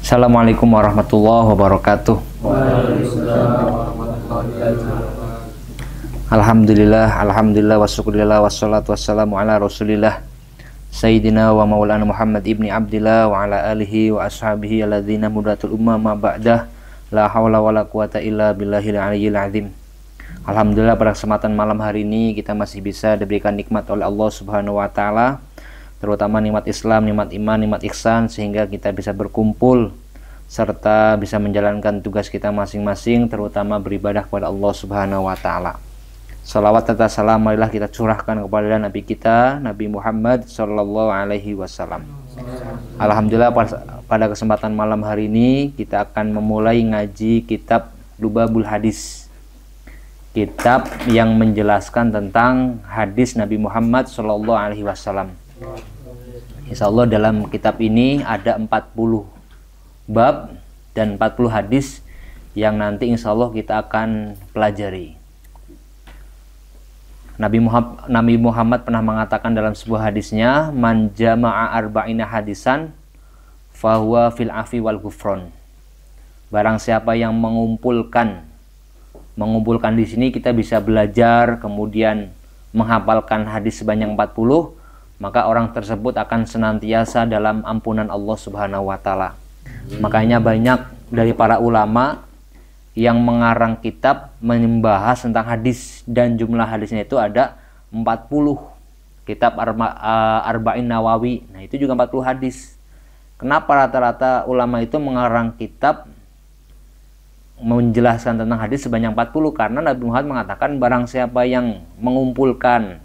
Assalamualaikum warahmatullahi wabarakatuh. Alhamdulillah wassyukurillah wassalatu wassalamu ala rasulillah Sayyidina wa maulana Muhammad ibni Abdillah wa ala alihi wa ashabihi alladzina mudatul umma ma ba'dah. La hawla wa la quwata illa billahil aliyyil azim. Alhamdulillah pada kesempatan malam hari ini kita masih bisa diberikan nikmat oleh Allah Subhanahu wa taala, terutama nikmat Islam, nikmat iman, nikmat ihsan, sehingga kita bisa berkumpul serta bisa menjalankan tugas kita masing-masing, terutama beribadah kepada Allah Subhanahu wa taala. Salawat serta salam marilah kita curahkan kepada Nabi kita, Nabi Muhammad sallallahu alaihi wasallam. Alhamdulillah pada kesempatan malam hari ini kita akan memulai ngaji kitab Lubabul Hadis. Kitab yang menjelaskan tentang hadis Nabi Muhammad sallallahu alaihi wasallam. Insyaallah dalam kitab ini ada 40 bab dan 40 hadis yang nanti insyaallah kita akan pelajari. Nabi Muhammad pernah mengatakan dalam sebuah hadisnya, man jama'a arba'ina hadisan fahuwa fil afi wal ghufron. Barang siapa yang mengumpulkan di sini kita bisa belajar kemudian menghafalkan hadis sebanyak 40, maka orang tersebut akan senantiasa dalam ampunan Allah Subhanahu wa taala. Makanya banyak dari para ulama yang mengarang kitab membahas tentang hadis, dan jumlah hadisnya itu ada 40. Kitab Arba'in Nawawi, nah itu juga 40 hadis. Kenapa rata-rata ulama itu mengarang kitab menjelaskan tentang hadis sebanyak 40? Karena Nabi Muhammad mengatakan barang siapa yang mengumpulkan,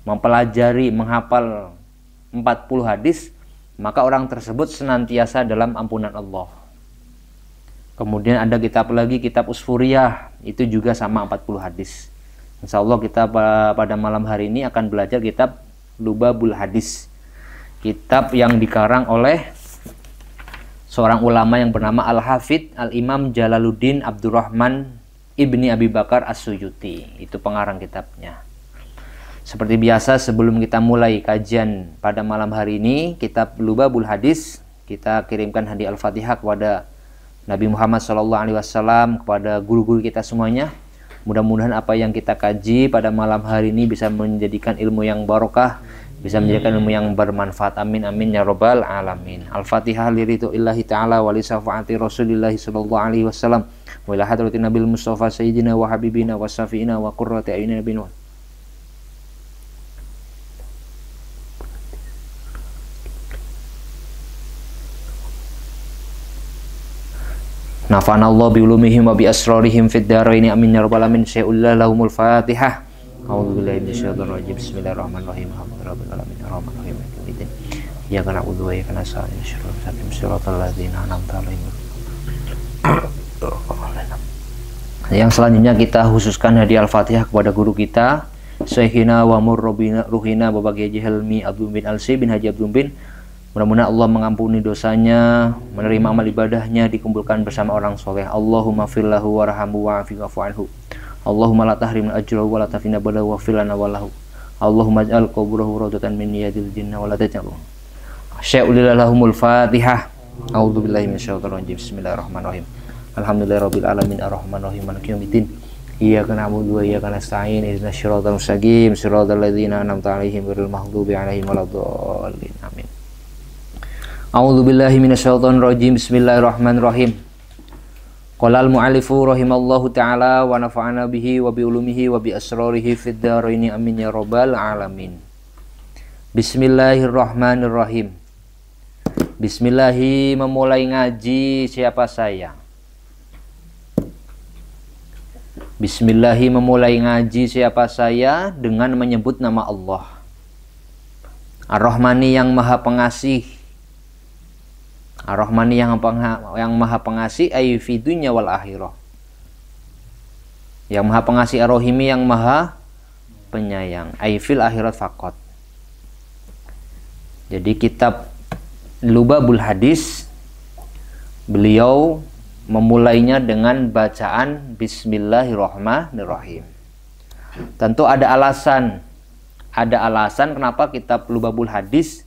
mempelajari, menghafal 40 hadis, maka orang tersebut senantiasa dalam ampunan Allah. Kemudian ada kitab lagi, kitab Usfuriyah, itu juga sama 40 hadis. Insya Allah kita pada malam hari ini akan belajar kitab Lubabul Hadis, kitab yang dikarang oleh seorang ulama yang bernama Al-Hafidh Al-Imam Jalaluddin Abdurrahman Ibni Abi Bakar As-Suyuti. Itu pengarang kitabnya. Seperti biasa sebelum kita mulai kajian pada malam hari ini, kitab Lubabul Hadis, kita kirimkan hadiah Al-Fatihah kepada Nabi Muhammad SAW, kepada guru-guru kita semuanya. Mudah-mudahan apa yang kita kaji pada malam hari ini bisa menjadikan ilmu yang barokah, bisa menjadikan ilmu yang bermanfaat. Amin amin ya rabbal alamin. Al-Fatihah liridho illahi ta'ala wa li syafaati Rasulillahi sallallahu alaihi wasallam wa ila hadratin Nabil Mustafa sayyidina wa habibina wa syafiina wa qurrati a'yunina bin nafa'ana Allah bi ulumihim wa bi asrarihim fid dharain amin ya rabbal alamin. Syai'ullah lahumul Fatihah. A'udzubillahi minasyaitonir rajim. Bismillahirrahmanirrahim. Alhamdulillahirabbil alamin arrahmanirrahim maliki yaumiddin. Iyyaka na'budu wa iyyaka nasta'in. Shiratal ladzina an'amta 'alaihim. Yang selanjutnya kita khususkan hadiah Al-Fatihah kepada guru kita, Syekhina wa murrabbina ruhina Bapak Haji Helmi Abdul bin Alsi bin Haji Abdul bin. Mudah-mudahan Allah mengampuni dosanya, menerima amal ibadahnya, dikumpulkan bersama orang soleh. Allahumma firlahu warhamhu wa'afihi wa'fu anhu. Allahumma la tahrimna ajrahu wa la tafina balahu wa filana walahu. Allahumma ij'al qubrahu rawdatan min riyadil jinna wa la taj'alhu syai'ulillah lahumul Fatihah. A'udzubillahi minasyaitonir rajim. Bismillahirrahmanirrahim. Alhamdulillahirabbil alamin arrahmanirrahim maliki yaumiddin. Iyyaka na'budu wa iyyaka nasta'in. Ihdinas siratal mustaqim siratal ladzina an'amta 'alaihim ghairil maghdubi 'alaihim waladdallin. Amin. A'udzubillahi minasyaitonir rajim. Bismillahirrahmanirrahim. Qala al-mu'allifu rahimallahu ta'ala wa nafa'ana bihi wa bi ulumihi wa bi asrarihi fid dharain amin ya rabbal alamin. Bismillahirrahmanirrahim. Bismillahi memulai ngaji siapa saya? Bismillahi memulai ngaji siapa saya dengan menyebut nama Allah. Ar-Rahmani yang Maha Pengasih. Ar-Rahmani yang Maha Pengasih ay fi dunya wal akhirah. Yang Maha Pengasih Ar-Rahimi yang Maha Penyayang ay fil akhirat faqat. Jadi kitab Lubabul Hadis beliau memulainya dengan bacaan Bismillahirrahmanirrahim. Tentu ada alasan kenapa kitab Lubabul Hadis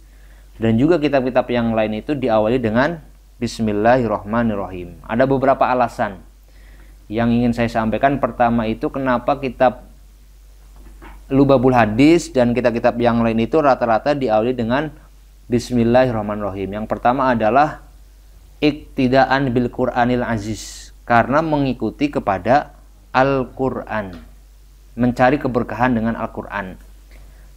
dan juga kitab-kitab yang lain itu diawali dengan Bismillahirrahmanirrahim. Ada beberapa alasan yang ingin saya sampaikan. Pertama itu kenapa kitab Lubabul Hadis dan kitab-kitab yang lain itu rata-rata diawali dengan Bismillahirrahmanirrahim. Yang pertama adalah iktidaan bil Qur'anil Aziz, karena mengikuti kepada Al-Quran, mencari keberkahan dengan Al-Quran.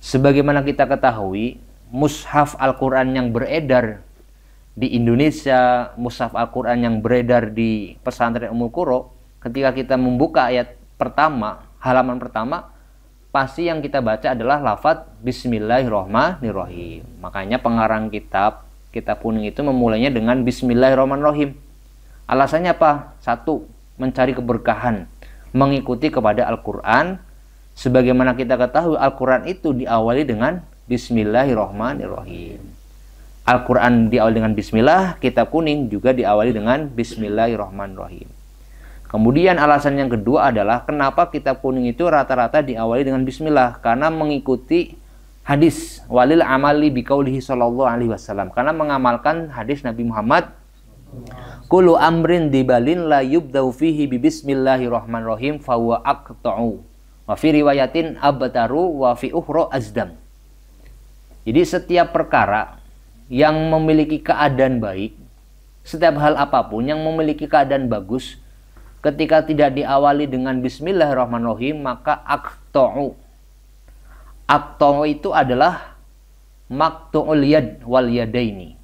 Sebagaimana kita ketahui, mushaf Al-Quran yang beredar di Indonesia, mushaf Al-Quran yang beredar di pesantren Ummul Qura, ketika kita membuka ayat pertama, halaman pertama, pasti yang kita baca adalah lafaz Bismillahirrahmanirrahim. Makanya pengarang kitab kuning itu memulainya dengan Bismillahirrahmanirrahim. Alasannya apa? Satu, mencari keberkahan, mengikuti kepada Al-Quran. Sebagaimana kita ketahui, Al-Quran itu diawali dengan Bismillahirrahmanirrahim. Al-Quran diawali dengan Bismillah, kitab kuning juga diawali dengan Bismillahirrahmanirrahim. Kemudian alasan yang kedua adalah kenapa kitab kuning itu rata-rata diawali dengan Bismillah, karena mengikuti hadis walil amali biqaulihi sallallahu alaihi wasallam, karena mengamalkan hadis Nabi Muhammad, kullu amrin dibalin la yubdau fihi bi bismillahirrahmanirrahim fa huwa aqta'u wa fi riwayatin abtaru wa fi ukhra azdam. Jadi setiap perkara yang memiliki keadaan baik, setiap hal apapun yang memiliki keadaan bagus, ketika tidak diawali dengan Bismillahirrahmanirrahim, maka aqta'u. Aqta'u itu adalah maqtu'ul yad wal yadaini.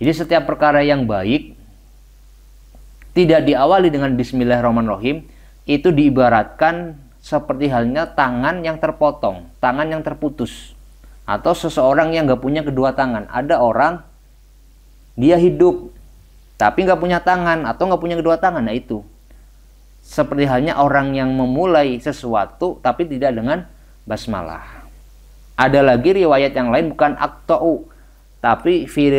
Jadi setiap perkara yang baik tidak diawali dengan Bismillahirrahmanirrahim, itu diibaratkan seperti halnya tangan yang terpotong, tangan yang terputus, atau seseorang yang nggak punya kedua tangan. Ada orang dia hidup tapi nggak punya tangan atau nggak punya kedua tangan. Nah itu seperti halnya orang yang memulai sesuatu tapi tidak dengan basmalah. Ada lagi riwayat yang lain, bukan aqta'u, tapi fi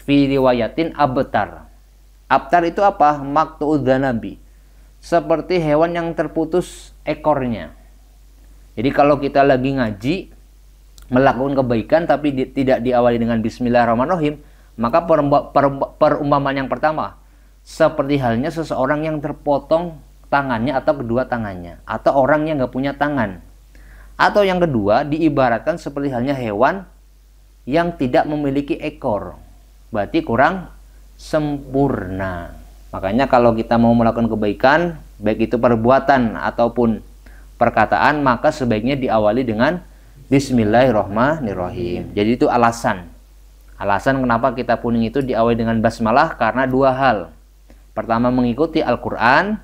riwayatin abtar. Abtar itu apa? Maqtu'udz dzanabi, seperti hewan yang terputus ekornya. Jadi kalau kita lagi ngaji melakukan kebaikan tapi tidak diawali dengan Bismillahirrahmanirrahim, maka perumpamaan yang pertama seperti halnya seseorang yang terpotong tangannya atau kedua tangannya, atau orang yang nggak punya tangan. Atau yang kedua diibaratkan seperti halnya hewan yang tidak memiliki ekor, berarti kurang sempurna. Makanya kalau kita mau melakukan kebaikan, baik itu perbuatan ataupun perkataan, maka sebaiknya diawali dengan Bismillahirrahmanirrahim. Jadi itu alasan kenapa kitab kuning itu diawali dengan basmalah, karena dua hal. Pertama, mengikuti Al-Quran.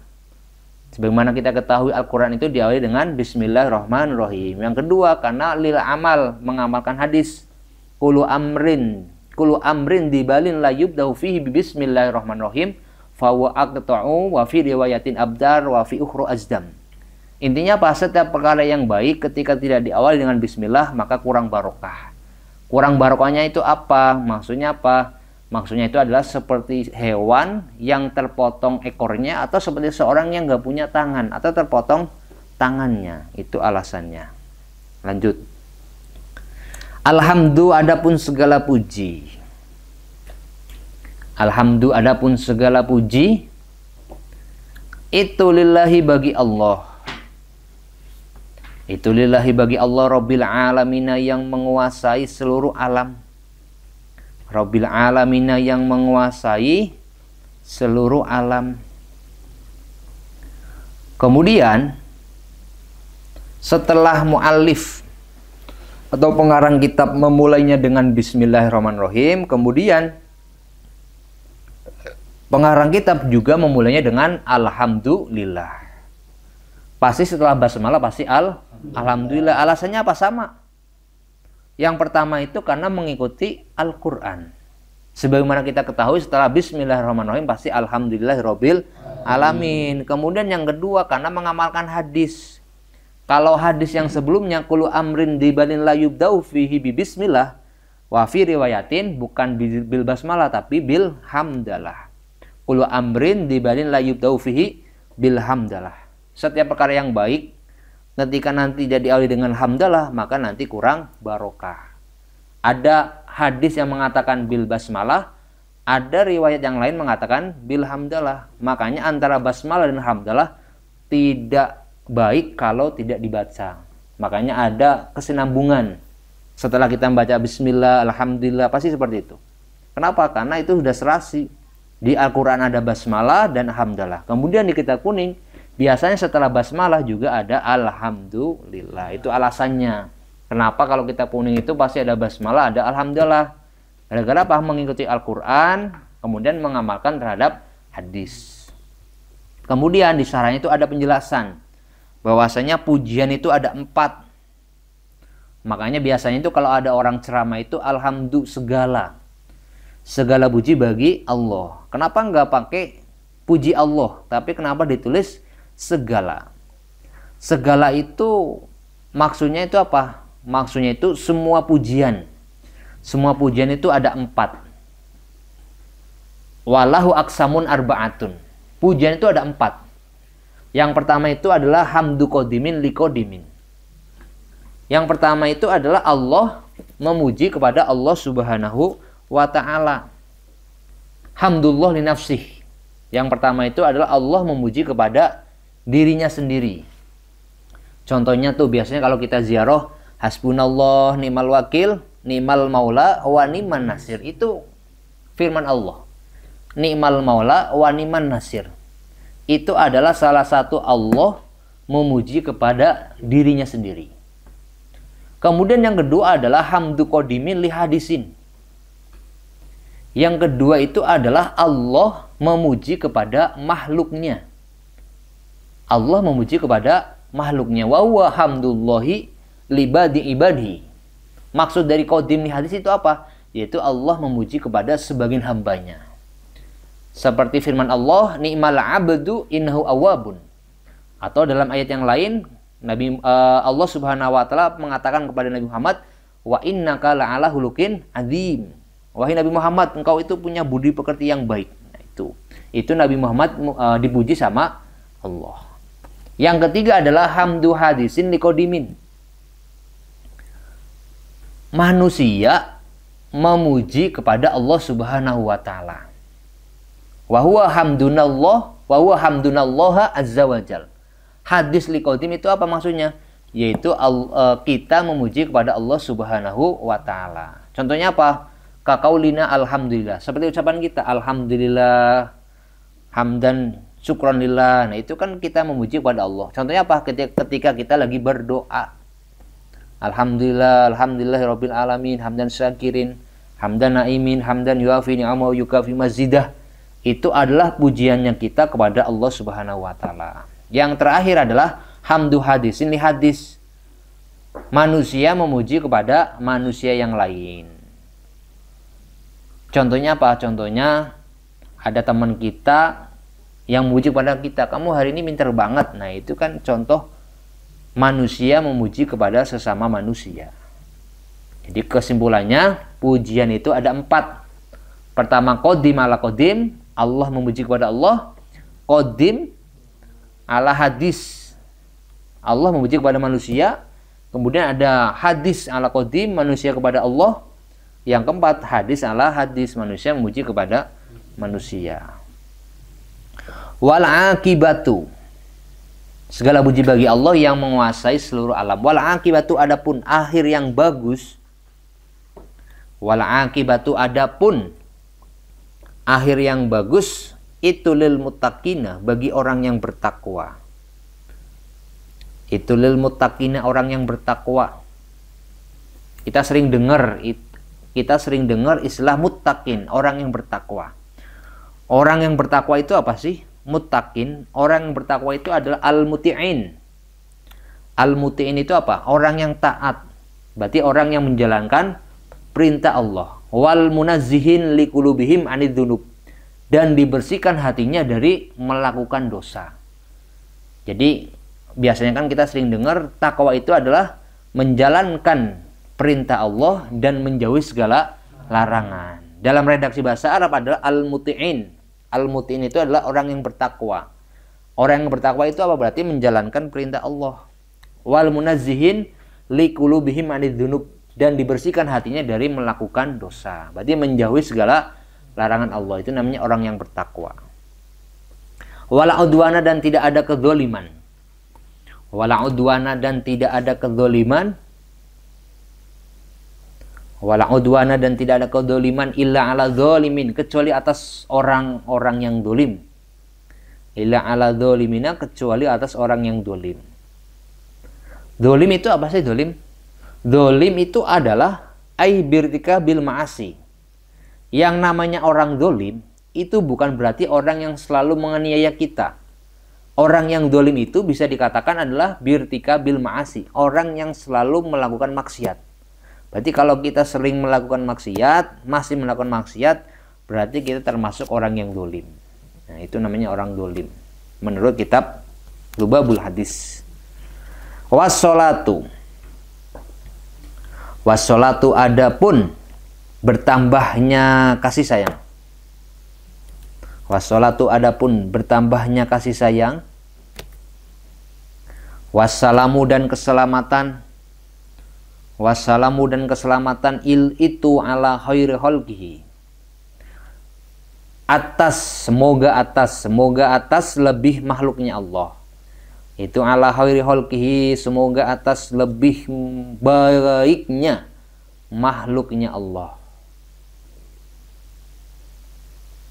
Sebagaimana kita ketahui, Al-Quran itu diawali dengan Bismillahirrahmanirrahim. Yang kedua, karena lil amal, mengamalkan hadis. Kullu amrin dibalin la yubdau fihi bismillahirrahmanirrahim fa huwa aqta'u wa fi riwayatin abdar wa fi ukhra azdam. Intinya apa? Setiap perkara yang baik ketika tidak diawali dengan bismillah, maka kurang barokah. Kurang barokahnya itu apa? Maksudnya apa? Maksudnya itu adalah seperti hewan yang terpotong ekornya, atau seperti seorang yang nggak punya tangan atau terpotong tangannya. Itu alasannya. Lanjut. Alhamdu adapun segala puji. Alhamdu adapun segala puji itu lillahi bagi Allah. Itu lillahi bagi Allah Rabbil Alamina yang menguasai seluruh alam. Rabbil Alamina yang menguasai seluruh alam. Kemudian setelah muallif atau pengarang kitab memulainya dengan Bismillahirrahmanirrahim, kemudian pengarang kitab juga memulainya dengan Alhamdulillah. Pasti setelah basmalah pasti Alhamdulillah. Alasannya apa? Sama. Yang pertama itu karena mengikuti Al-Quran. Sebagaimana kita ketahui, setelah Bismillahirrahmanirrahim pasti Alhamdulillahirabbil alamin. Kemudian yang kedua karena mengamalkan hadis. Kalau hadis yang sebelumnya kullu amrin dibalin la yubdau fihi bi bismillah wa fi riwayatin, bukan bil basmalah tapi bil hamdalah. Kullu amrin dibalin la yubdau fihi bil hamdalah. Setiap perkara yang baik ketika nanti tidak diawali dengan hamdalah, maka nanti kurang barokah. Ada hadis yang mengatakan bil basmalah, Ada riwayat yang lain mengatakan bilhamdalah. Makanya antara basmalah dan hamdalah tidak baik kalau tidak dibaca. Makanya ada kesinambungan. Setelah kita membaca bismillah, alhamdulillah, pasti seperti itu. Kenapa? Karena itu sudah serasi. Di Al-Quran ada basmalah dan hamdalah. Kemudian di kitab kuning, biasanya setelah basmalah juga ada alhamdulillah. Itu alasannya. Kenapa kalau kitab kuning itu pasti ada basmalah, ada alhamdulillah. Gara-gara apa? Mengikuti Al-Quran, kemudian mengamalkan terhadap hadis. Kemudian di syarahnya itu ada penjelasan. Bahwasanya pujian itu ada 4. Makanya biasanya itu kalau ada orang ceramah itu alhamdulillah, segala puji bagi Allah. Kenapa nggak pakai puji Allah, tapi kenapa ditulis segala? Segala itu maksudnya itu apa? Maksudnya itu semua pujian. Semua pujian itu ada 4. Walahu aksamun arba'atun. Pujian itu ada 4. Yang pertama itu adalah hamdu qodimin li qodimin. Yang pertama itu adalah Allah memuji kepada Allah Subhanahu wa ta'ala. Hamdulillah li nafsih. Yang pertama itu adalah Allah memuji kepada dirinya sendiri. Contohnya tuh biasanya kalau kita ziarah, hasbunallah ni'mal wakil, ni'mal maula wa ni'man nasir. Itu firman Allah. Ni'mal maula wa ni'man nasir. Itu adalah salah satu Allah memuji kepada dirinya sendiri. Kemudian yang kedua adalah hamdu qodimin li hadisin. Yang kedua itu adalah Allah memuji kepada makhluknya. Allah memuji kepada makhluknya. Wa huwa hamdullahi libadi ibadi. Maksud dari qadim li hadis itu apa? Yaitu Allah memuji kepada sebagian hambanya. Seperti firman Allah, ni'mal abdu innahu awwabun. Atau dalam ayat yang lain, Allah Subhanahu wa taala mengatakan kepada Nabi Muhammad, wa innaka la'ala hulukin adzim. Wahai Nabi Muhammad, engkau itu punya budi pekerti yang baik. Nah, itu Nabi Muhammad dipuji sama Allah. Yang ketiga adalah hamdu hadisin liqodimin. Manusia memuji kepada Allah Subhanahu wa taala. Wa huwa hamdunallah wa huwa hamdunallaha azza wajal. Hadis liqodim itu apa maksudnya? Yaitu kita memuji kepada Allah Subhanahu wa ta'ala. Contohnya apa? Kaqaulina alhamdulillah. Seperti ucapan kita alhamdulillah, hamdan syukranillah. Nah, itu kan kita memuji kepada Allah. Contohnya apa? Ketika kita lagi berdoa. Alhamdulillah, alhamdulillahirabbil alamin, hamdan syakirin, hamdan naimin, hamdan yuafi ni'amahu yukafi mazidah. Itu adalah pujiannya kita kepada Allah Subhanahu wa ta'ala. Yang terakhir adalah hamdu hadisin li hadis. Manusia memuji kepada manusia yang lain. Contohnya apa? Contohnya ada teman kita yang memuji kepada kita, kamu hari ini pintar banget. Nah, itu kan contoh manusia memuji kepada sesama manusia. Jadi kesimpulannya, pujian itu ada 4. Pertama, qadim ala qadim, Allah memuji kepada Allah. Qadim ala hadis, Allah memuji kepada manusia. Kemudian ada hadis ala qadim, manusia kepada Allah. Yang keempat, hadis ala hadis, manusia memuji kepada manusia. Wal akibatu, segala puji bagi Allah yang menguasai seluruh alam. Wal akibatu, adapun akhir yang bagus. Wal akibatu, adapun akhir yang bagus, itu lil muttaqina, bagi orang yang bertakwa. Itu lil muttaqina, orang yang bertakwa. Kita sering dengar istilah muttaqin, orang yang bertakwa. Orang yang bertakwa itu apa sih? Muttaqin, orang yang bertakwa itu adalah al-muti'in. Al-muti'in itu apa? Orang yang taat. Berarti orang yang menjalankan perintah Allah. Wal munazzihin liqulubihim anidzunub, dan dibersihkan hatinya dari melakukan dosa. Jadi biasanya kan kita sering dengar takwa itu adalah menjalankan perintah Allah dan menjauhi segala larangan. Dalam redaksi bahasa Arab adalah al-muti'in. Al-muti'in itu adalah orang yang bertakwa. Orang yang bertakwa itu apa? Berarti menjalankan perintah Allah. Wal munazzihin liqulubihim anidzunub, dan dibersihkan hatinya dari melakukan dosa. Berarti menjauhi segala larangan Allah, itu namanya orang yang bertakwa. Wala udwana, dan tidak ada kedzaliman. Wala udwana, dan tidak ada kedzaliman. Wala udwana, dan tidak ada kedzaliman illa ala dzalimin, kecuali atas orang-orang yang zalim. Illa ala dzalimina, kecuali atas orang yang zalim. Zalim itu apa sih zalim? Zalim itu adalah ai birtika bil ma'asi. Yang namanya orang zalim itu bukan berarti orang yang selalu menganiaya kita. Orang yang zalim itu bisa dikatakan adalah birtika bil ma'asi, orang yang selalu melakukan maksiat. Berarti kalau kita sering melakukan maksiat, masih melakukan maksiat, berarti kita termasuk orang yang zalim. Nah, itu namanya orang zalim menurut kitab Lubabul Hadis. Wassolatu. Wassolatu, adapun bertambahnya kasih sayang. Wassolatu, adapun bertambahnya kasih sayang. Wassalamu, dan keselamatan. Wassalamu, dan keselamatan itu ala khairi khalqihi, semoga atas lebih makhluknya Allah. Itu ala khairi khalqihi, semoga atas lebih baiknya makhluknya Allah.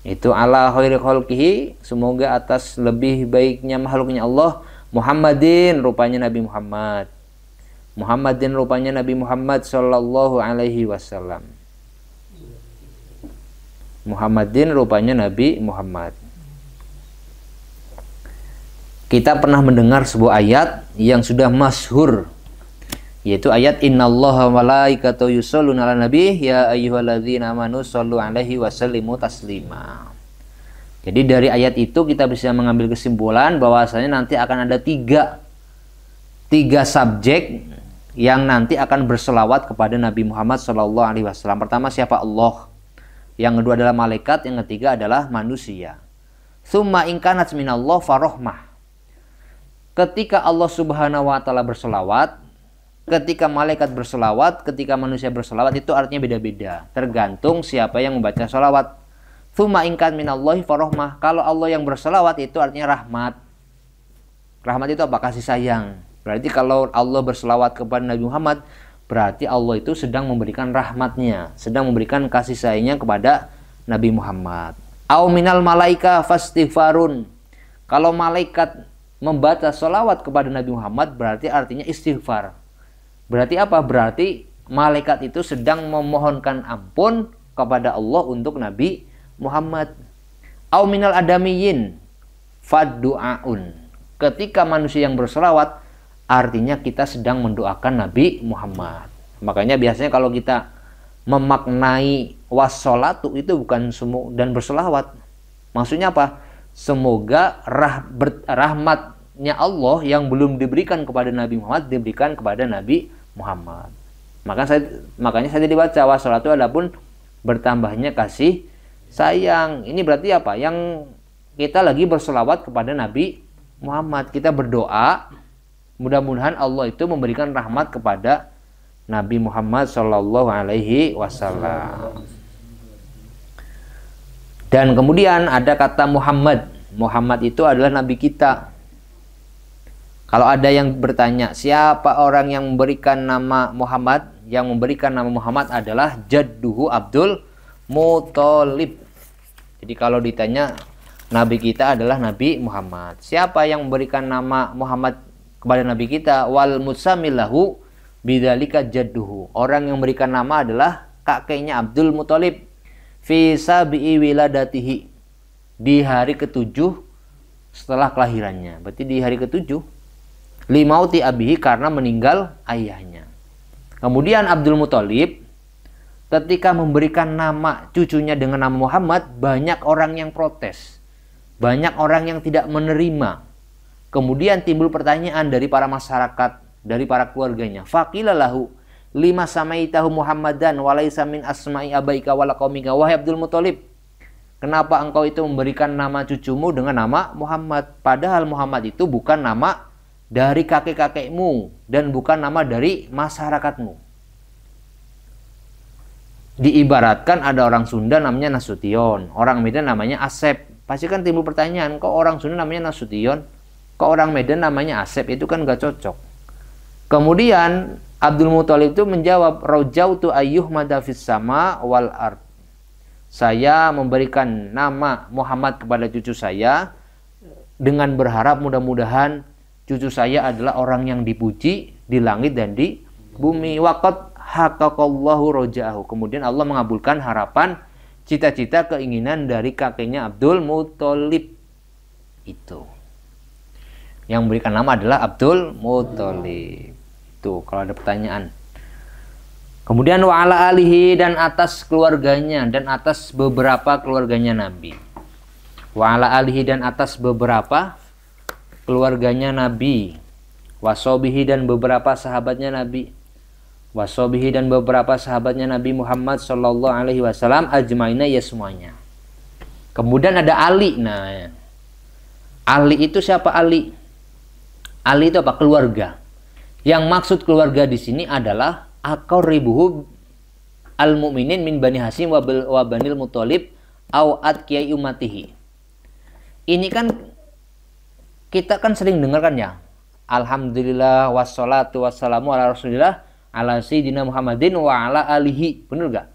Itu ala khairi khalqihi, semoga atas lebih baiknya makhluknya Allah. Muhammadin, rupanya Nabi Muhammad. Muhammadin, rupanya Nabi Muhammad sallallahu alaihi wasallam. Muhammadin, rupanya Nabi Muhammad. Kita pernah mendengar sebuah ayat yang sudah masyhur, yaitu ayat innallaha wa malaikatahu yusholluna 'alan nabi ya ayyuhalladzina amanu shollu 'alaihi wa sallimu taslima. Jadi dari ayat itu kita bisa mengambil kesimpulan bahwasanya nanti akan ada tiga subjek yang nanti akan berselawat kepada Nabi Muhammad sallallahu alaihi wasallam. Pertama siapa? Allah. Yang kedua adalah malaikat, yang ketiga adalah manusia. Tsumma in kanat minallah farahmah. Ketika Allah Subhanahu wa taala berselawat, ketika malaikat berselawat, ketika manusia berselawat, itu artinya beda-beda, tergantung siapa yang membaca selawat. Tsumma in kanat minallahi farahmah. Kalau Allah yang berselawat itu artinya rahmat. Rahmat itu apa? Kasih sayang. Berarti kalau Allah berselawat kepada Nabi Muhammad, berarti Allah itu sedang memberikan rahmatnya, sedang memberikan kasih sayangnya kepada Nabi Muhammad. Au minal malaika fastighfarun. Kalau malaikat membaca sholawat kepada Nabi Muhammad, berarti artinya istighfar. Berarti apa? Berarti malaikat itu sedang memohonkan ampun kepada Allah untuk Nabi Muhammad. Au minal adamiyin faddu'aun. Ketika manusia yang berselawat, artinya kita sedang mendoakan Nabi Muhammad. Makanya biasanya kalau kita memaknai wassolatu itu bukan semua dan berselawat. Maksudnya apa? Semoga rahmatnya Allah yang belum diberikan kepada Nabi Muhammad diberikan kepada Nabi Muhammad. Makanya saya dibaca wassolatu, adapun bertambahnya kasih sayang. Ini berarti apa? Yang kita lagi berselawat kepada Nabi Muhammad. Kita berdoa mudah-mudahan Allah itu memberikan rahmat kepada Nabi Muhammad sallallahu alaihi wasallam. Dan kemudian ada kata Muhammad. Muhammad itu adalah nabi kita. Kalau ada yang bertanya, siapa orang yang memberikan nama Muhammad? Yang memberikan nama Muhammad adalah jadduhu Abdul Muthalib. Jadi kalau ditanya, nabi kita adalah Nabi Muhammad. Siapa yang memberikan nama Muhammad kepada nabi kita? Wal musamillahu bidzalika jadduhu. Orang yang memberikan nama adalah kakeknya Abdul Muthalib. Fi sabi'i wiladatihi, di hari ke-7 setelah kelahirannya. Berarti di hari ke-7 limauti abihi, karena meninggal ayahnya. Kemudian Abdul Muthalib ketika memberikan nama cucunya dengan nama Muhammad, banyak orang yang protes, banyak orang yang tidak menerima. Kemudian timbul pertanyaan dari para masyarakat, dari para keluarganya. Faqila lahu lima samaitahu Muhammadan walaisa min asma'i abaika wala qaumika. Wahai Abdul Muthalib, kenapa engkau itu memberikan nama cucumu dengan nama Muhammad, padahal Muhammad itu bukan nama dari kakek-kakekmu dan bukan nama dari masyarakatmu. diibaratkan ada orang Sunda namanya Nasution, orang Medan namanya Asep. Pasti kan timbul pertanyaan, kok orang Sunda namanya Nasution, kok orang Medan namanya Asep? Itu kan gak cocok. Kemudian Abdul Muthalib itu menjawab, rojautu ayyuh madafis sama wal ard. Saya memberikan nama Muhammad kepada cucu saya dengan berharap mudah-mudahan cucu saya adalah orang yang dipuji di langit dan di bumi. Waqad haqqallahu roja'ahu. Kemudian Allah mengabulkan harapan, cita-cita, keinginan dari kakeknya Abdul Muthalib. Itu. Yang memberikan nama adalah Abdul Muthalib. Itu kalau ada pertanyaan. Kemudian wa ala alihi, dan atas keluarganya dan atas beberapa keluarganya Nabi. Wa ala alihi, dan atas beberapa keluarganya Nabi. Wasobihi, dan beberapa sahabatnya Nabi. Wasobihi, dan beberapa sahabatnya Nabi Muhammad Sallallahu Alaihi Wasallam ajmaina, ya semuanya. Kemudian ada Ali. Nah, Ali itu siapa Ali? Ali itu apa? Keluarga. Yang maksud keluarga di sini adalah aqarribuhu al-mu'minin min Bani Hasyim wa Banil Muthalib au atqiyai ummatihi. Ini kan kita kan sering dengar kan ya, alhamdulillah wassalatu wassalamu ala rasulillah ala sayyidina Muhammadin wa ala alihi. Benar gak?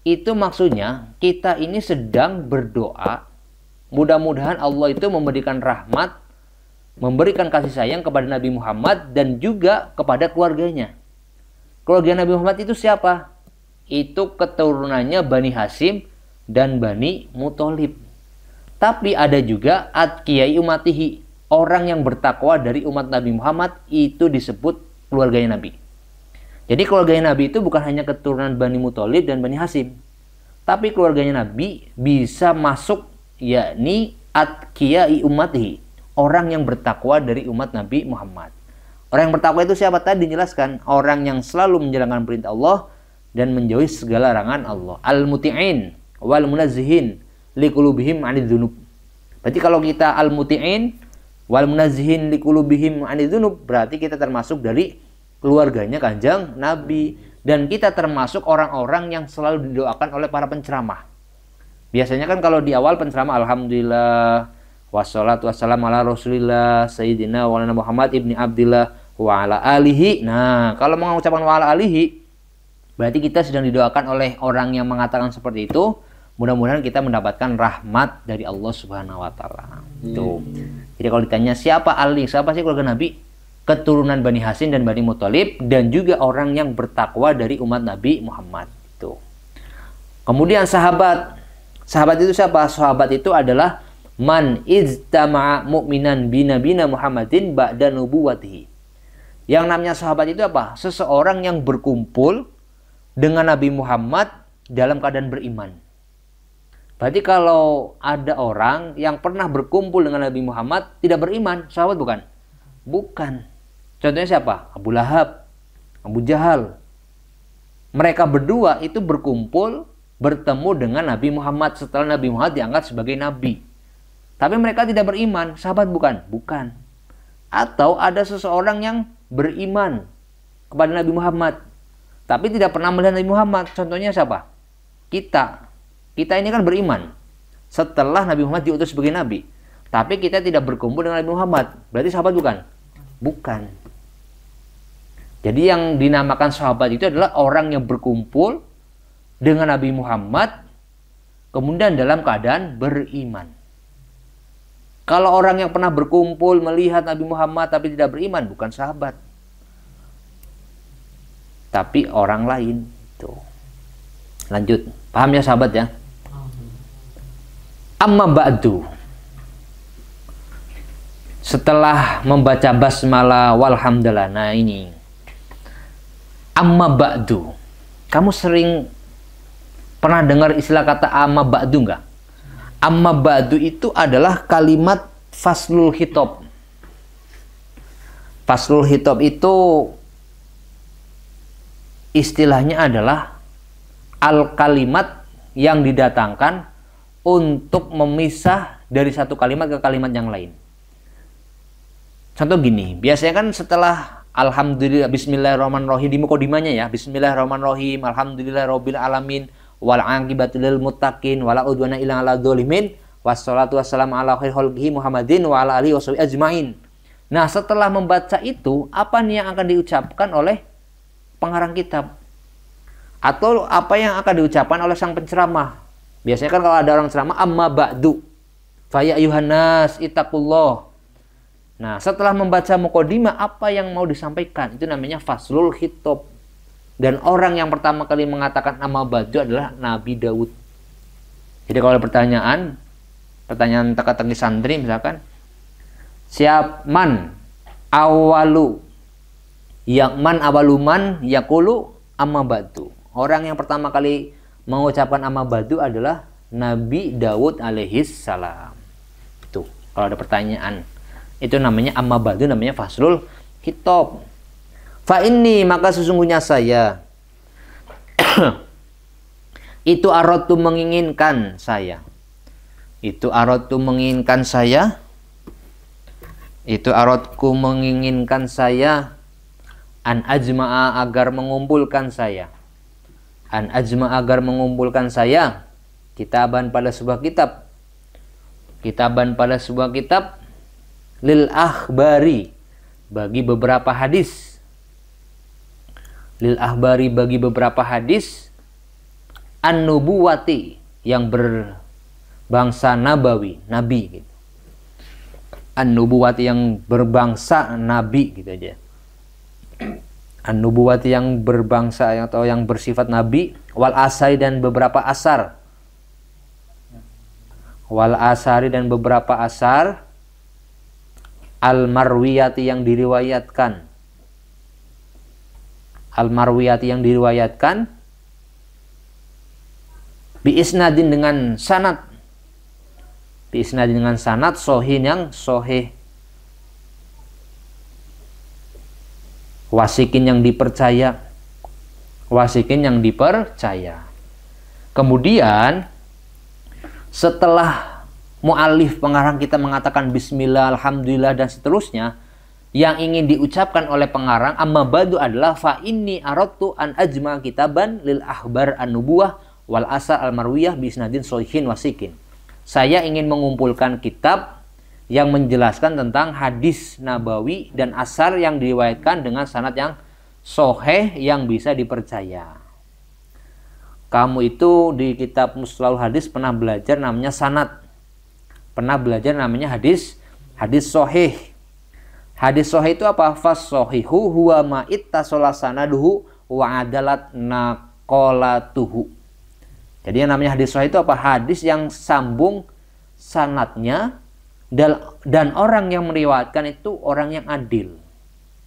Itu maksudnya kita ini sedang berdoa, mudah-mudahan Allah itu memberikan rahmat, memberikan kasih sayang kepada Nabi Muhammad dan juga kepada keluarganya. Keluarga Nabi Muhammad itu siapa? Itu keturunannya Bani Hasyim dan Bani Muthalib. Tapi ada juga atqiyai umatihi, orang yang bertakwa dari umat Nabi Muhammad, itu disebut keluarganya Nabi. Jadi keluarganya Nabi itu bukan hanya keturunan Bani Muthalib dan Bani Hasyim, tapi keluarganya Nabi bisa masuk, yakni atqiyai umatihi, orang yang bertakwa dari umat Nabi Muhammad. Orang yang bertakwa itu siapa? Tadi dijelaskan, orang yang selalu menjalankan perintah Allah dan menjauhi segala larangan Allah. Al-muti'in wal munazzihin liqulubihim 'anidz dzunub. Berarti kalau kita al-muti'in wal munazzihin liqulubihim 'anidz dzunub, berarti kita termasuk dari keluarganya Kanjeng Nabi, dan kita termasuk orang-orang yang selalu didoakan oleh para penceramah. Biasanya kan kalau di awal penceramah alhamdulillah wassalatu wassalamu ala rasulillah sayyidina wa lana Muhammad ibni Abdillah wa ala alihi. Nah, kalau mengucapkan wa ala alihi, berarti kita sedang didoakan oleh orang yang mengatakan seperti itu. Mudah-mudahan kita mendapatkan rahmat dari Allah Subhanahu wa taala. Tuh. Jadi kalau ditanya siapa Ali, siapa sih keluarga Nabi? Keturunan Bani Hasyim dan Bani Muthalib, dan juga orang yang bertakwa dari umat Nabi Muhammad. Tuh. Kemudian sahabat. Sahabat itu siapa? Sahabat itu adalah man ijtama'a mu'minan binabina Muhammadin ba'da nubuwatihi. Yang namanya sahabat itu apa? Seseorang yang berkumpul dengan Nabi Muhammad dalam keadaan beriman. Berarti kalau ada orang yang pernah berkumpul dengan Nabi Muhammad tidak beriman, sahabat bukan? Bukan. Contohnya siapa? Abu Lahab, Abu Jahal. Mereka berdua itu berkumpul, bertemu dengan Nabi Muhammad setelah Nabi Muhammad diangkat sebagai Nabi. Tapi mereka tidak beriman, sahabat bukan? Bukan. Atau ada seseorang yang beriman kepada Nabi Muhammad, tapi tidak pernah melihat Nabi Muhammad. Contohnya siapa? Kita. Kita ini kan beriman setelah Nabi Muhammad diutus sebagai Nabi, tapi kita tidak berkumpul dengan Nabi Muhammad. Berarti sahabat bukan? Bukan. Jadi yang dinamakan sahabat itu adalah orang yang berkumpul dengan Nabi Muhammad kemudian dalam keadaan beriman. Kalau orang yang pernah berkumpul melihat Nabi Muhammad tapi tidak beriman, bukan sahabat, tapi orang lain. Tuh. Lanjut, paham ya sahabat ya? Amma ba'du, setelah membaca basmalah walhamdulillah. Nah ini amma ba'du, kamu sering pernah dengar istilah kata amma ba'du enggak? Amma ba'du itu adalah kalimat faslul khitab. Faslul khitab itu istilahnya adalah al-kalimat yang didatangkan untuk memisah dari satu kalimat ke kalimat yang lain. Contoh gini, biasanya kan setelah Alhamdulillah, bismillahirrahmanirrahim di mukadimahnya ya. Bismillahirrahmanirrahim, alhamdulillahirabbil alamin, wal aqibatu lil muttaqin, wala udwana illa 'alal dzalimin, wassalatu wassalamu ala khairil khalqi Muhammadin wa ala alihi washabihi ajmain. Nah, setelah membaca itu, apa nih yang akan diucapkan oleh pengarang kitab? Atau apa yang akan diucapkan oleh sang penceramah? Biasanya kan kalau ada orang ceramah, amma ba'du, fa ya ayyuhannas ittaqullah. Nah, setelah membaca mukadimah, apa yang mau disampaikan? Itu namanya faslul khitab. Dan orang yang pertama kali mengatakan amma ba'du adalah Nabi Daud. Jadi kalau ada pertanyaan teka-teki santri misalkan, man awaluman yaqulu amma ba'du. Orang yang pertama kali mengucapkan amma ba'du adalah Nabi Daud alaihis salam. Itu kalau ada pertanyaan, itu namanya amma ba'du, namanya faslul khitab. Fa inni, maka sesungguhnya saya itu aradtu menginginkan saya. Itu aradtu menginginkan saya. Itu aradku menginginkan saya an ajma'a agar mengumpulkan saya. An ajma'a agar mengumpulkan saya kitaban pada sebuah kitab. Kitaban pada sebuah kitab lil akhbari, bagi beberapa hadis. Lil akhbari, bagi beberapa hadis an-nubuwati, yang berbangsa nabawi, nabi gitu. An-nubuwati, yang berbangsa nabi gitu aja. An-nubuwati, yang berbangsa atau yang bersifat nabi, wal asari, dan beberapa asar. Wal asari, dan beberapa asar, al-marwiyati, yang diriwayatkan. Al-marwiyati, yang diriwayatkan bi isnadin, dengan sanad. Bi isnadin, dengan sanad sohin, yang sohih. Wasikin, yang dipercaya. Wasikin, yang dipercaya. Kemudian setelah mu'alif pengarang kita mengatakan bismillah, alhamdulillah, dan seterusnya, yang ingin diucapkan oleh pengarang amma ba'du adalah fa inni aradtu an ajma kitaban lil ahbar an-nubuwah wal asar al-marwiyah bi isnadin sohihin wasikin. Saya ingin mengumpulkan kitab yang menjelaskan tentang hadis nabawi dan asar yang diriwayatkan dengan sanad yang soheh, yang bisa dipercaya. Kamu itu di kitab Mustalahul Hadis pernah belajar namanya sanad. Pernah belajar namanya hadis soheh. Hadis sohih itu apa? Fas sohihu huwa ma ittasala sanaduhu wa adalat naqalatuhu. Jadi yang namanya hadis sohih itu apa? Hadis yang sambung sanadnya dan orang yang meriwayatkan itu orang yang adil.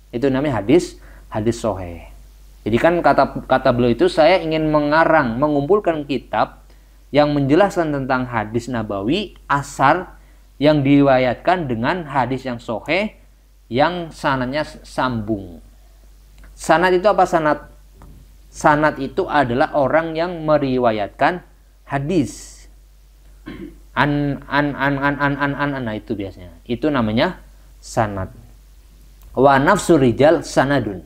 Itu namanya hadis sohih. Jadi kan kata beliau itu, saya ingin mengumpulkan kitab yang menjelaskan tentang hadis nabawi, asar yang diriwayatkan dengan hadis yang sohih, yang sanadnya sambung. Sanad itu apa sanad? Sanad itu adalah orang yang meriwayatkan hadis. Nah itu biasanya. Itu namanya sanad. Wa nafsu rijal sanadun.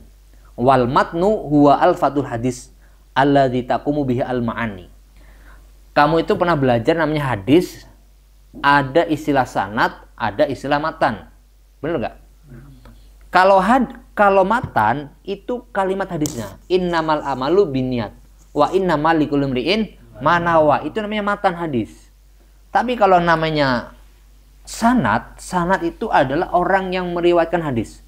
Wal matnu huwa al-fatul hadis alladzi taqumu bihi al-ma'ani. Kamu itu pernah belajar namanya hadis, ada istilah sanad, ada istilah matan. Benar nggak? Kalau matan itu kalimat hadisnya, innamal amalu binniyat wa innamal likulli imri'in ma nawa. Itu namanya matan hadis. Tapi kalau namanya sanad itu adalah orang yang meriwayatkan hadis.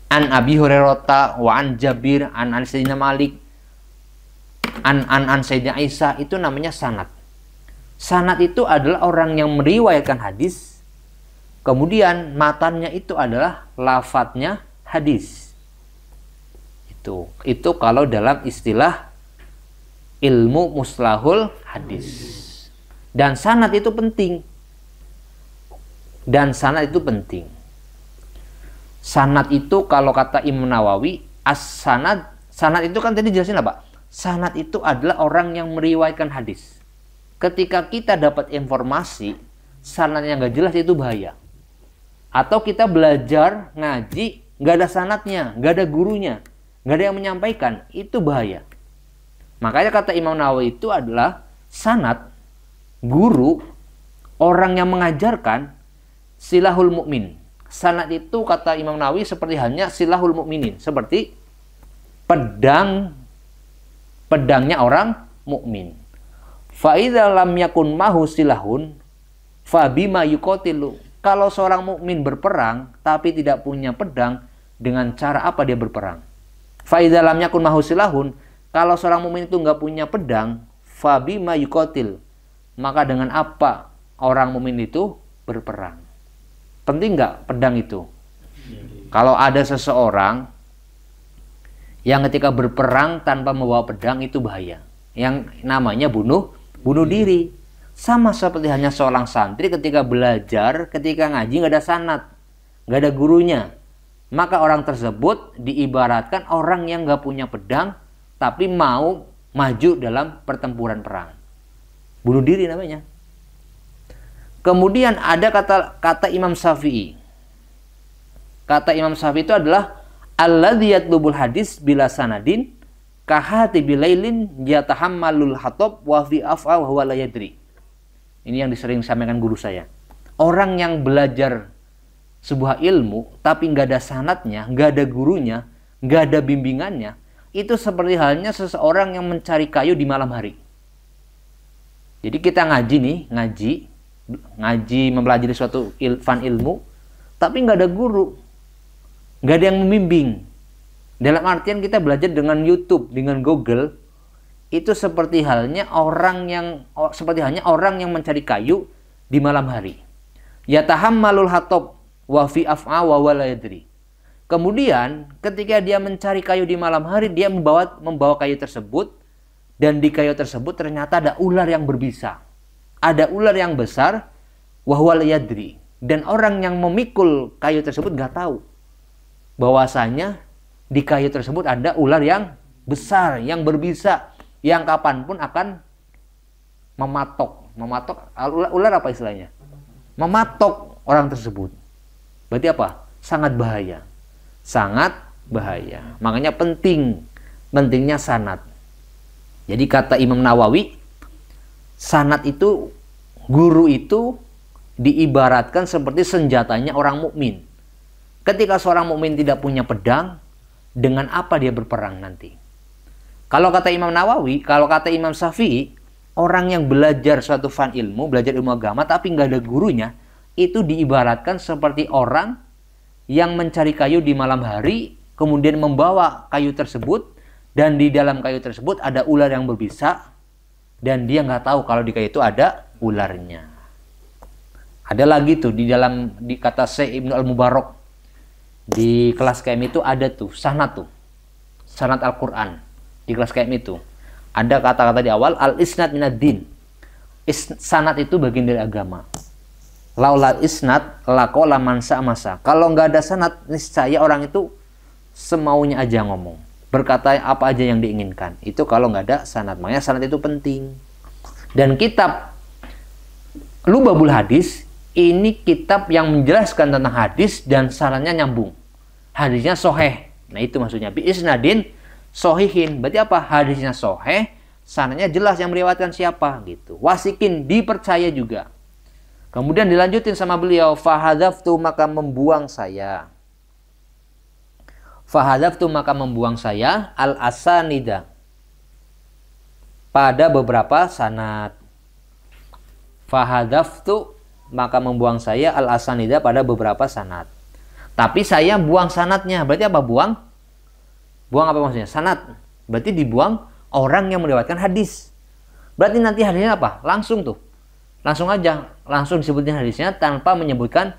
An Abi Hurairah wa an Jabir an Sayyidina Malik an Sayyidina Aisyah, itu namanya sanad. Sanad itu adalah orang yang meriwayatkan hadis. Kemudian matannya itu adalah lafadznya hadis. Itu kalau dalam istilah ilmu mustalahul hadis. Dan sanad itu penting. Sanad itu kalau kata Imam Nawawi, sanad itu kan tadi jelasin apa? Sanad itu adalah orang yang meriwayatkan hadis. Ketika kita dapat informasi sanad yang gak jelas, itu bahaya. Atau kita belajar ngaji nggak ada sanadnya, nggak ada gurunya, nggak ada yang menyampaikan, itu bahaya. Makanya kata Imam Nawawi itu adalah sanad, guru, orang yang mengajarkan, silahul mukmin. Sanad itu kata Imam Nawawi seperti halnya silahul mukminin, seperti pedangnya orang mukmin. Fa idza lam yakun mahu silahun fa bima yuqatilu. Kalau seorang mukmin berperang tapi tidak punya pedang, dengan cara apa dia berperang? Fa idza lam yakun mahu silahun, kalau seorang mukmin itu nggak punya pedang, fa bima yuqatil, maka dengan apa orang mukmin itu berperang? Penting nggak pedang itu? Kalau ada seseorang yang ketika berperang tanpa membawa pedang, itu bahaya. Yang namanya bunuh diri. Sama seperti hanya seorang santri ketika belajar, ketika ngaji nggak ada sanad, nggak ada gurunya, maka orang tersebut diibaratkan orang yang nggak punya pedang tapi mau maju dalam pertempuran perang. Bunuh diri namanya. Kemudian ada kata Imam Syafi'i. Kata Imam Syafi'i itu adalah alladzi yatlubul hadis bila sanadin kahati bilailin yatahammalul hatab wa fi af'a wa huwa la yadri. Ini yang sering disampaikan guru saya. Orang yang belajar sebuah ilmu tapi nggak ada sanadnya, nggak ada gurunya, nggak ada bimbingannya, itu seperti halnya seseorang yang mencari kayu di malam hari. Jadi kita ngaji mempelajari suatu ilmu, tapi nggak ada guru, nggak ada yang membimbing. Dalam artian kita belajar dengan YouTube, dengan Google, itu seperti halnya orang yang mencari kayu di malam hari. Yatahammalul hatab wa fi af'a wa la yadri. Kemudian ketika dia mencari kayu di malam hari, dia membawa kayu tersebut, dan di kayu tersebut ternyata ada ular yang berbisa. Ada ular yang besar, wa huwa la yadri. Dan orang yang memikul kayu tersebut nggak tahu bahwasanya di kayu tersebut ada ular yang besar, yang berbisa, yang kapanpun akan mematok. Ular apa istilahnya? Mematok orang tersebut. Berarti apa? Sangat bahaya. Sangat bahaya. Makanya pentingnya sanad. Jadi kata Imam Nawawi, sanad itu, guru itu diibaratkan seperti senjatanya orang mukmin. Ketika seorang mukmin tidak punya pedang, dengan apa dia berperang nanti? Kalau kata Imam Nawawi, kalau kata Imam Syafi'i, orang yang belajar suatu fan ilmu, belajar ilmu agama tapi nggak ada gurunya, itu diibaratkan seperti orang yang mencari kayu di malam hari, kemudian membawa kayu tersebut, dan di dalam kayu tersebut ada ular yang berbisa, dan dia nggak tahu kalau di kayu itu ada ularnya. Ada lagi tuh di kata Syekh Ibnu Al-Mubarak, di kelas KM itu ada tuh sanad Al-Quran. Di kelas KM itu ada kata-kata di awal, al-isnad minad din. Sanad itu bagian dari agama. Laulal isnad laqala man masa. Kalau nggak ada sanad, niscaya orang itu semaunya aja ngomong, berkata apa aja yang diinginkan. Itu kalau nggak ada sanad. Makanya sanad itu penting. Dan kitab Lubabul Hadis ini kitab yang menjelaskan tentang hadis dan sanadnya nyambung. Hadisnya sahih. Nah itu maksudnya bi isnadin sohihin. Berarti apa? Hadisnya soheh, sanadnya jelas yang meriwayatkan siapa gitu. Wasikin, dipercaya juga. Kemudian dilanjutin sama beliau, fahadaftu maka membuang saya. Fahadaftu maka membuang saya al-asanida pada beberapa sanad. Fahadaftu maka membuang saya al-asanida pada beberapa sanad. Tapi saya buang sanadnya. Berarti apa buang? Buang apa maksudnya? Sanad. Berarti dibuang orang yang meriwayatkan hadis. Berarti nanti hadisnya apa? Langsung tuh. Langsung aja. Langsung disebutin hadisnya tanpa menyebutkan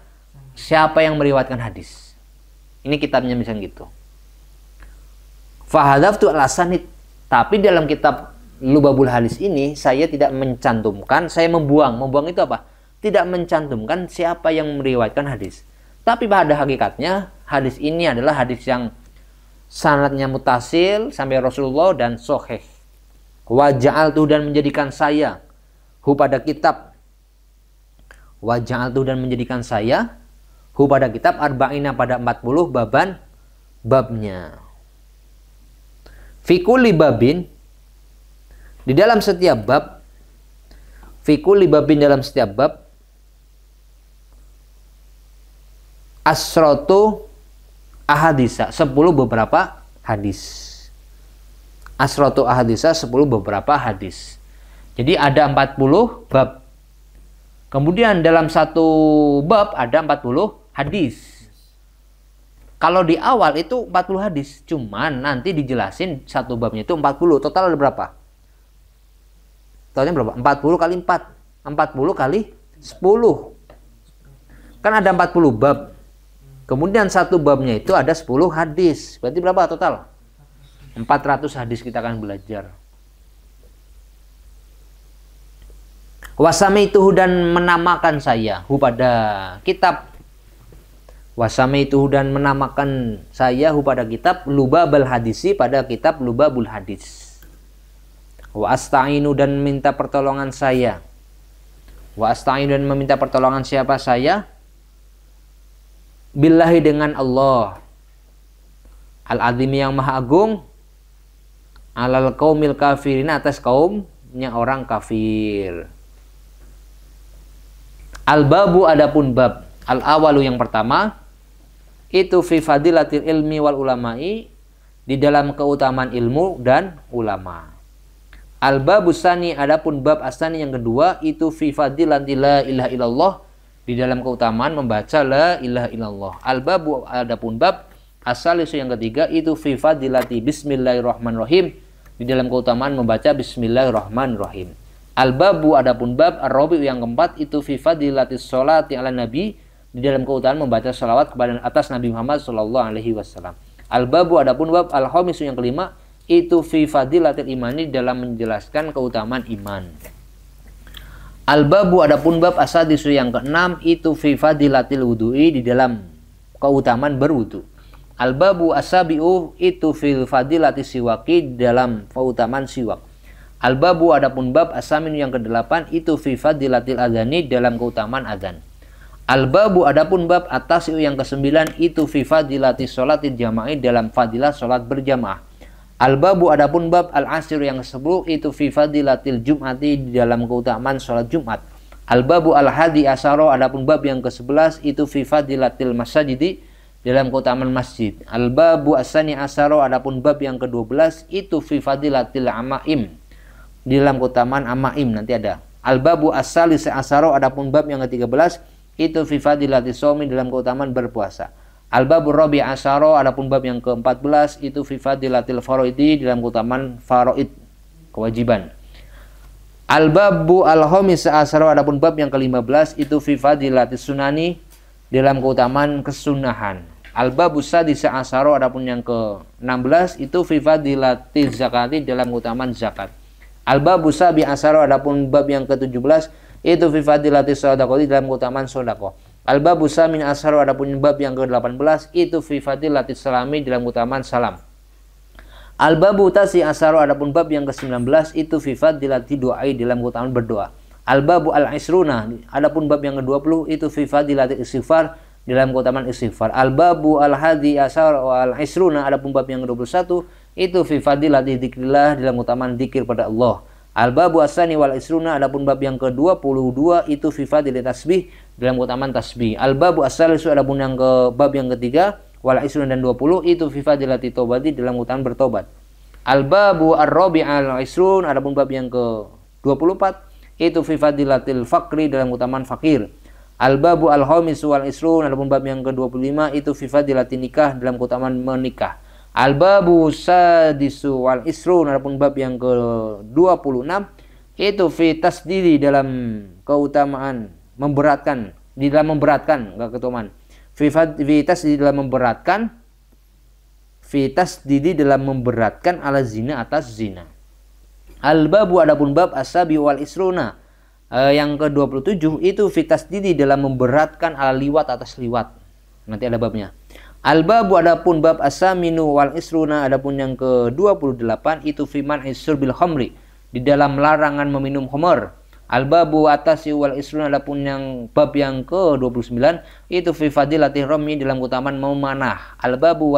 siapa yang meriwayatkan hadis. Ini kitabnya misalnya gitu. Fahadaftu al-asanid. Tapi dalam kitab Lubabul Hadis ini saya tidak mencantumkan, saya membuang. Membuang itu apa? Tidak mencantumkan siapa yang meriwayatkan hadis. Tapi pada hakikatnya hadis ini adalah hadis yang sanadnya mutasil sampai Rasulullah dan sahih. Wa ja'altu dan menjadikan saya pada kitab. Wa ja'altu dan menjadikan saya pada kitab arba'ina pada 40 baban babnya. Fi kulli babin, di dalam setiap bab, fi kulli babin, dalam setiap bab, asratu ahadisa, 10 beberapa hadis. Asratu ahadisa, 10 beberapa hadis. Jadi ada 40 bab. Kemudian dalam satu bab ada 40 hadis. Kalau di awal itu 40 hadis, cuman nanti dijelasin satu babnya itu 40. Total ada berapa? Totalnya berapa? 40 kali 4. 40 kali 10. Kan ada 40 bab. Kemudian satu babnya itu ada 10 hadis. Berarti berapa total? 400 hadis kita akan belajar. Wasamaituhu, dan menamakan saya hu pada kitab. Wasamaituhu, dan menamakan saya hu pada kitab Lubabul Hadisi, pada kitab Lubabul Hadis. Wa asta'inu, dan minta pertolongan saya. Wa asta'inu, dan meminta pertolongan siapa saya? Billahi, dengan Allah. Al-Azim, yang maha agung. Alal qaumil kafirin, atas kaumnya orang kafir. Al-babu, adapun bab. Al-awalu, yang pertama, itu fi fadilatil ilmi wal ulama'i, di dalam keutamaan ilmu dan ulama. Al-babu sani, adapun bab asani yang kedua, itu fi fadilatil la ilaha illallah, di dalam keutamaan membaca la ilaha illallah. Al-babu, adapun bab asalisu yang ketiga, itu fi fadilati bismillahirrahmanirrahim, di dalam keutamaan membaca bismillahirrahmanirrahim. Al-babu, adapun bab ar-rabi' yang keempat, itu fi fadilatis sholati ala nabi, di dalam keutamaan membaca salawat kepada atas Nabi Muhammad sallallahu alaihi wasallam. Al-babu, adapun bab al-khamisu yang kelima, itu fi fadilatil imani, dalam menjelaskan keutamaan iman. Al-babu, adapun bab asadisu yang keenam, itu fi fadilatil wudu'i, di dalam keutamaan berwudu. Al-babu asabi'u, itu fil fadilati siwaki, dalam keutamaan siwak. Al-babu, adapun bab asamin yang kedelapan, itu fi fadilatil adhani, dalam keutamaan adhan. Al-babu, adapun bab atasi'u yang kesembilan, itu fi fadilati sholatil jama'i, dalam fadilah sholat berjamaah. Al-babu, adapun bab al-asir yang ke-10, itu fi fadilatil jum'ati, di dalam keutamaan sholat Jumat. Al-babu al-hadi asaro, adapun bab yang ke-11, itu fi fadilatil masajidi, dalam keutamaan masjid. Al-babu asani asaro, adapun bab yang ke-12, itu fi fadilatil amaim, di dalam keutamaan amaim, nanti ada. Al-babu as-salis asaro, adapun bab yang ke-13, itu fi fadilatis shaumi, dalam keutamaan berpuasa. Al-babu rabi asaro, adapun bab yang ke-14, itu fi fadilatil faraidi, dalam keutamaan faraid, kewajiban. Al-babu al-khamis asaro, adapun bab yang ke-15, itu fi fadilatis sunani, dalam keutamaan kesunahan. Al-babu sadis asaro, adapun yang ke-16, itu fi fadilatiz zakati, dalam keutamaan zakat. Al-babu sabi asaro, adapun bab yang ke-17, itu fi fadilatis shadaqati, dalam keutamaan sedekah. Al-babu samin asaro, adapun bab yang ke-18, itu fi fadilatis salami, dalam keutamaan salam. Al-babu tasi asaro, adapun bab yang ke-19, itu fi fadilati doai, dalam keutamaan berdoa. Al-babu al-isruna, adapun bab yang ke-20, itu fi fadilati istighfar, dalam keutamaan istighfar. Al-babu al-hadi asar al-isruna, adapun bab yang ke-21, itu fi fadilati dzikrillah, dalam keutamaan dzikir pada Allah. Al-babu asani wal-isruna, adapun bab yang ke-22, itu fi fadilati tasbih, dalam keutamaan tasbih. Al-babu as-salisu, adapun yang bab yang ketiga, wal-isruna dan 20, itu fi fadilati taubati, dalam keutamaan bertobat. Al-babu ar-rabi' al-isrun, adapun bab yang ke-24, itu fi fadilatil fakri, dalam keutamaan fakir. Al-babu al-khamis wal isrun, adapun bab yang ke-25, itu fi fadilatin nikah, dalam keutamaan menikah. Al-babu sadisu wal isrun, adapun bab yang ke-26, itu fi tasdidi, dalam keutamaan memberatkan, di dalam memberatkan, enggak keutamaan. Fi tasdidi, dalam memberatkan, fi tasdidi, dalam memberatkan ala zina, atas zina. Al-babu, adapun bab as-sabi wal isruna, yang ke-27, itu fitas didi, dalam memberatkan ala liwat, atas liwat. Nanti ada babnya. Al-babu, adapun bab as-saminu wal isruna, adapun yang ke-28, itu fiman isyurbil khamri, di dalam larangan meminum khamr. Al-babu atasi wal isrun, adapun yang bab yang ke-29 itu fi fadilati rami, dalam keutamaan memanah. Al-babu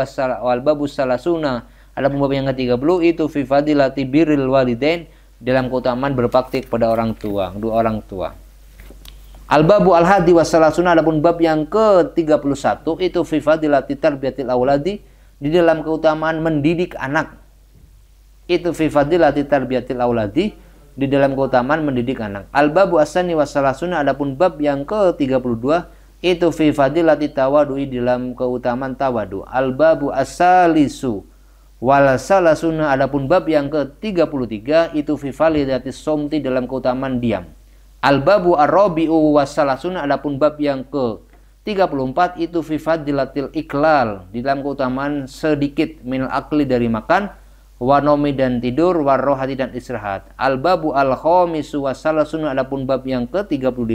salasuna, adapun bab yang ke-30 itu fi fadilati birril walidain, dalam keutamaan berbakti kepada orang tua, dua orang tua. Al-babu al-hadi wasalasuna, adapun bab yang ke-31 itu fi fadilati tarbiyatil auladi, di dalam keutamaan mendidik anak. Itu fi fadilati tarbiyatil auladi, di dalam keutamaan mendidik anak. Al-babu as-sani wasalasuna, adapun bab yang ke-32 itu fi fadilati tawadu'i, dalam keutamaan tawadu. Al-babu as-salisu wal salasuna, adapun bab yang ke-33 itu fi fadilati somti, dalam keutamaan diam. Al-babu ar-rabi'u wasalasuna, adapun bab yang ke-34 itu fi fadilatil iklal, di dalam keutamaan sedikit minal akli, dari makan, wanomi dan tidur, warrohati dan istirahat. Al-babu al-khamisu wasalasuna, adapun bab yang ke-35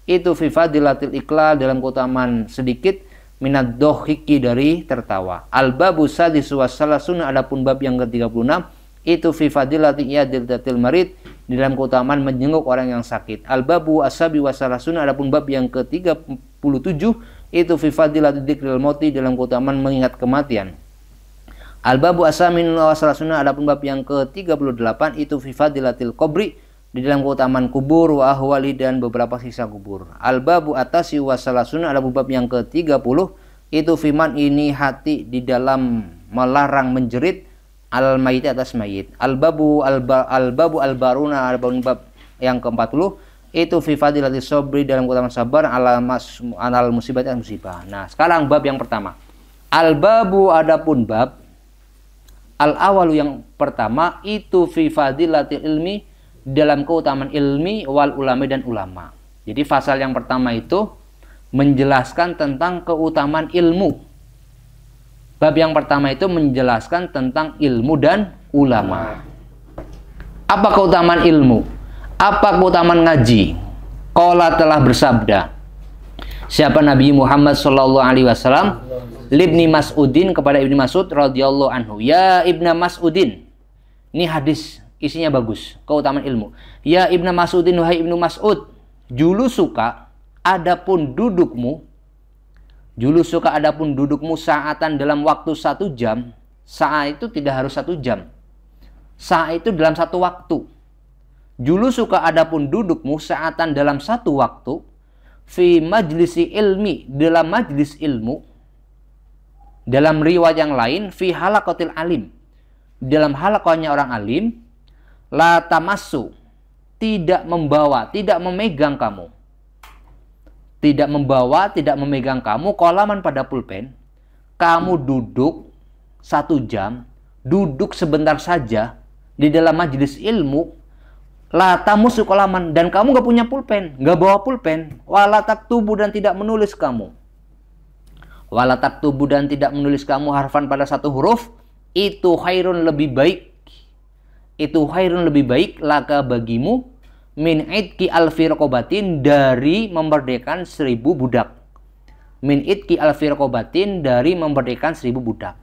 itu fi fadilatil iklal, dalam keutamaan sedikit minad dohiki, dari tertawa. Al-babu sadisu wasalasuna, adapun bab yang ke-36 itu fi fadilati iyadatil marid, di dalam keutamaan menjenguk orang yang sakit. Al-babu asabi wasalasuna, adapun bab yang ke-37 itu fi fadilati dzikril mauti, dalam keutamaan mengingat kematian. Al-babu asamin wasalasuna, adapun bab yang ke-38 itu fi fadilatil qabri, di dalam keutamaan kubur, wa ahwali, dan beberapa sisa kubur. Al-babu atasi wasalasuna, adapun bab yang ke-30 itu fiman ini hati, di dalam melarang menjerit al-mayit, atas mayit. Al-babu al-baruna, adapun bab yang ke-40 itu fi fadilatis sabri, dalam keutamaan sabar alal musibat, musibah. Nah, sekarang bab yang pertama. Al-babu, adapun bab al-awalu, yang pertama itu fi fadilatil ilmi, dalam keutamaan ilmi, wal ulama, dan ulama. Jadi pasal yang pertama itu menjelaskan tentang keutamaan ilmu. Bab yang pertama itu menjelaskan tentang ilmu dan ulama. Apa keutamaan ilmu? Apa keutamaan ngaji? Qala telah bersabda siapa Nabi Muhammad sallallahu alaihi wasallam Libni Mas'udin, kepada Ibni Mas'ud radhiyallahu anhu, ya Ibna Mas'udin. Ini hadis isinya bagus, keutamaan ilmu. Ya Ibna Mas'udin, wahai Ibnu Mas'ud, julusuka, adapun dudukmu, saatan, dalam waktu 1 jam. Saat itu tidak harus 1 jam. Saat itu dalam 1 waktu. Julusuka, adapun dudukmu, saatan, dalam 1 waktu, fi majlisi ilmi, dalam majlis ilmu. Dalam riwayat yang lain fi halaqatil alim, dalam halaqahnya orang alim. La tamassu, tidak membawa, tidak memegang kamu. Tidak membawa, tidak memegang kamu qalaman, pada pulpen. Kamu duduk 1 jam, duduk sebentar saja di dalam majelis ilmu. La tamussu qalaman, dan kamu gak punya pulpen, gak bawa pulpen. Wala taktubu, dan tidak menulis kamu. Wala taktubu, dan tidak menulis kamu harfan, pada 1 huruf. Itu khairun, lebih baik. Itu khairun, lebih baik laka bagimu, min idki alfi raqabatin, dari memerdekakan 1000 budak. Min idki alfi raqabatin, dari memerdekakan 1000 budak.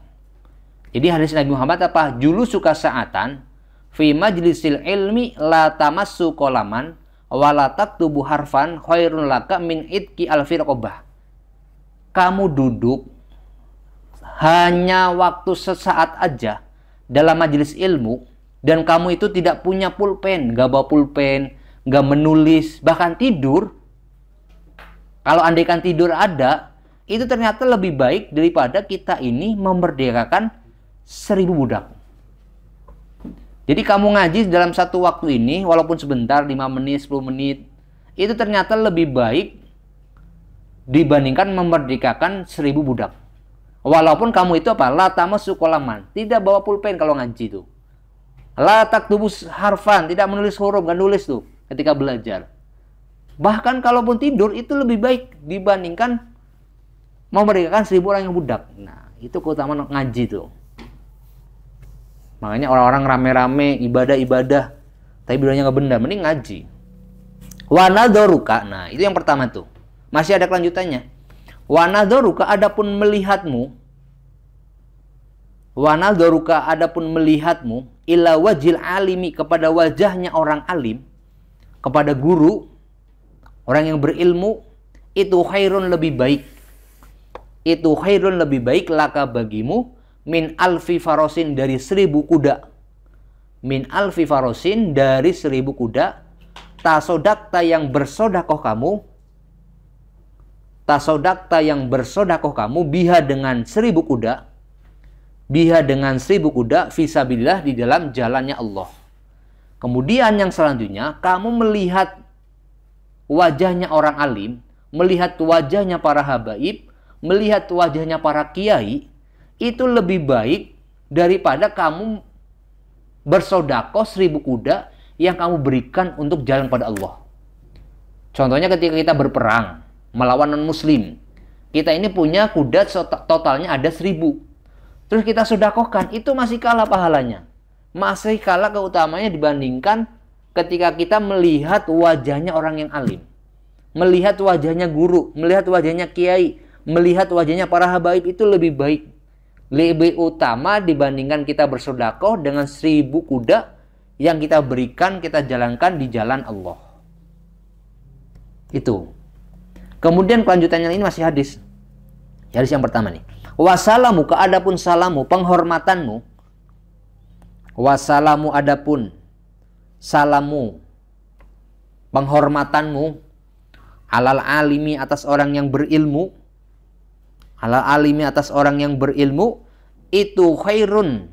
Jadi hadis Nabi Muhammad apa? Julusuka sa'atan fi majlisil ilmi, la tamassu qalaman wala taktubu harfan, khairun laka min idki alfi raqabah. Kamu duduk hanya waktu sesaat aja dalam majelis ilmu, dan kamu itu tidak punya pulpen, gak bawa pulpen, gak menulis, bahkan tidur. Kalau andaikan tidur ada, itu ternyata lebih baik daripada kita ini memerdekakan 1000 budak. Jadi kamu ngaji dalam 1 waktu ini, walaupun sebentar, 5 menit, 10 menit, itu ternyata lebih baik dibandingkan memerdekakan 1000 budak. Walaupun kamu itu apa? La tamassu qalaman, tidak bawa pulpen kalau ngaji itu. La taktubu harfan, tidak menulis huruf, nggak nulis tuh ketika belajar. Bahkan kalaupun tidur itu lebih baik dibandingkan memerdekakan 1000 orang yang budak. Nah, itu keutamaan ngaji tuh. Makanya orang-orang rame-rame ibadah-ibadah, tapi ibadahnya nggak benar, mending ngaji. Wa nadharuka, nah itu yang pertama tuh. Masih ada kelanjutannya. Wa nadharuka, adapun melihatmu. Wa nadharuka, adapun melihatmu ila wajil alimi, kepada wajahnya orang alim. kepada guru, orang yang berilmu, itu khairun lebih baik. Itu khairun lebih baik laka bagimu min alfi farosin dari 1000 kuda. Min alfi farosin dari 1000 kuda. Tasodakta yang bersodakoh kamu. Tasodakta yang bersodakoh kamu biha dengan 1000 kuda. Biha dengan 1000 kuda fisabilillah di dalam jalannya Allah. Kemudian yang selanjutnya, kamu melihat wajahnya orang alim, melihat wajahnya para habaib, melihat wajahnya para kiai, itu lebih baik daripada kamu bersodakoh 1000 kuda yang kamu berikan untuk jalan pada Allah. Contohnya ketika kita berperang melawan non-muslim, kita ini punya kuda totalnya ada 1000. Terus kita sodakohkan, itu masih kalah pahalanya. Masih kalah keutamanya dibandingkan ketika kita melihat wajahnya orang yang alim, melihat wajahnya guru, melihat wajahnya kiai, melihat wajahnya para habaib, itu lebih baik, lebih utama dibandingkan kita bersodakoh dengan 1000 kuda yang kita berikan, kita jalankan di jalan Allah. Itu. Kemudian kelanjutannya ini masih hadis. Hadis yang pertama nih. Wasalamu adapun salamu, penghormatanmu. Wasalamu adapun salamu, penghormatanmu, alal alimi atas orang yang berilmu, alal alimi atas orang yang berilmu, itu khairun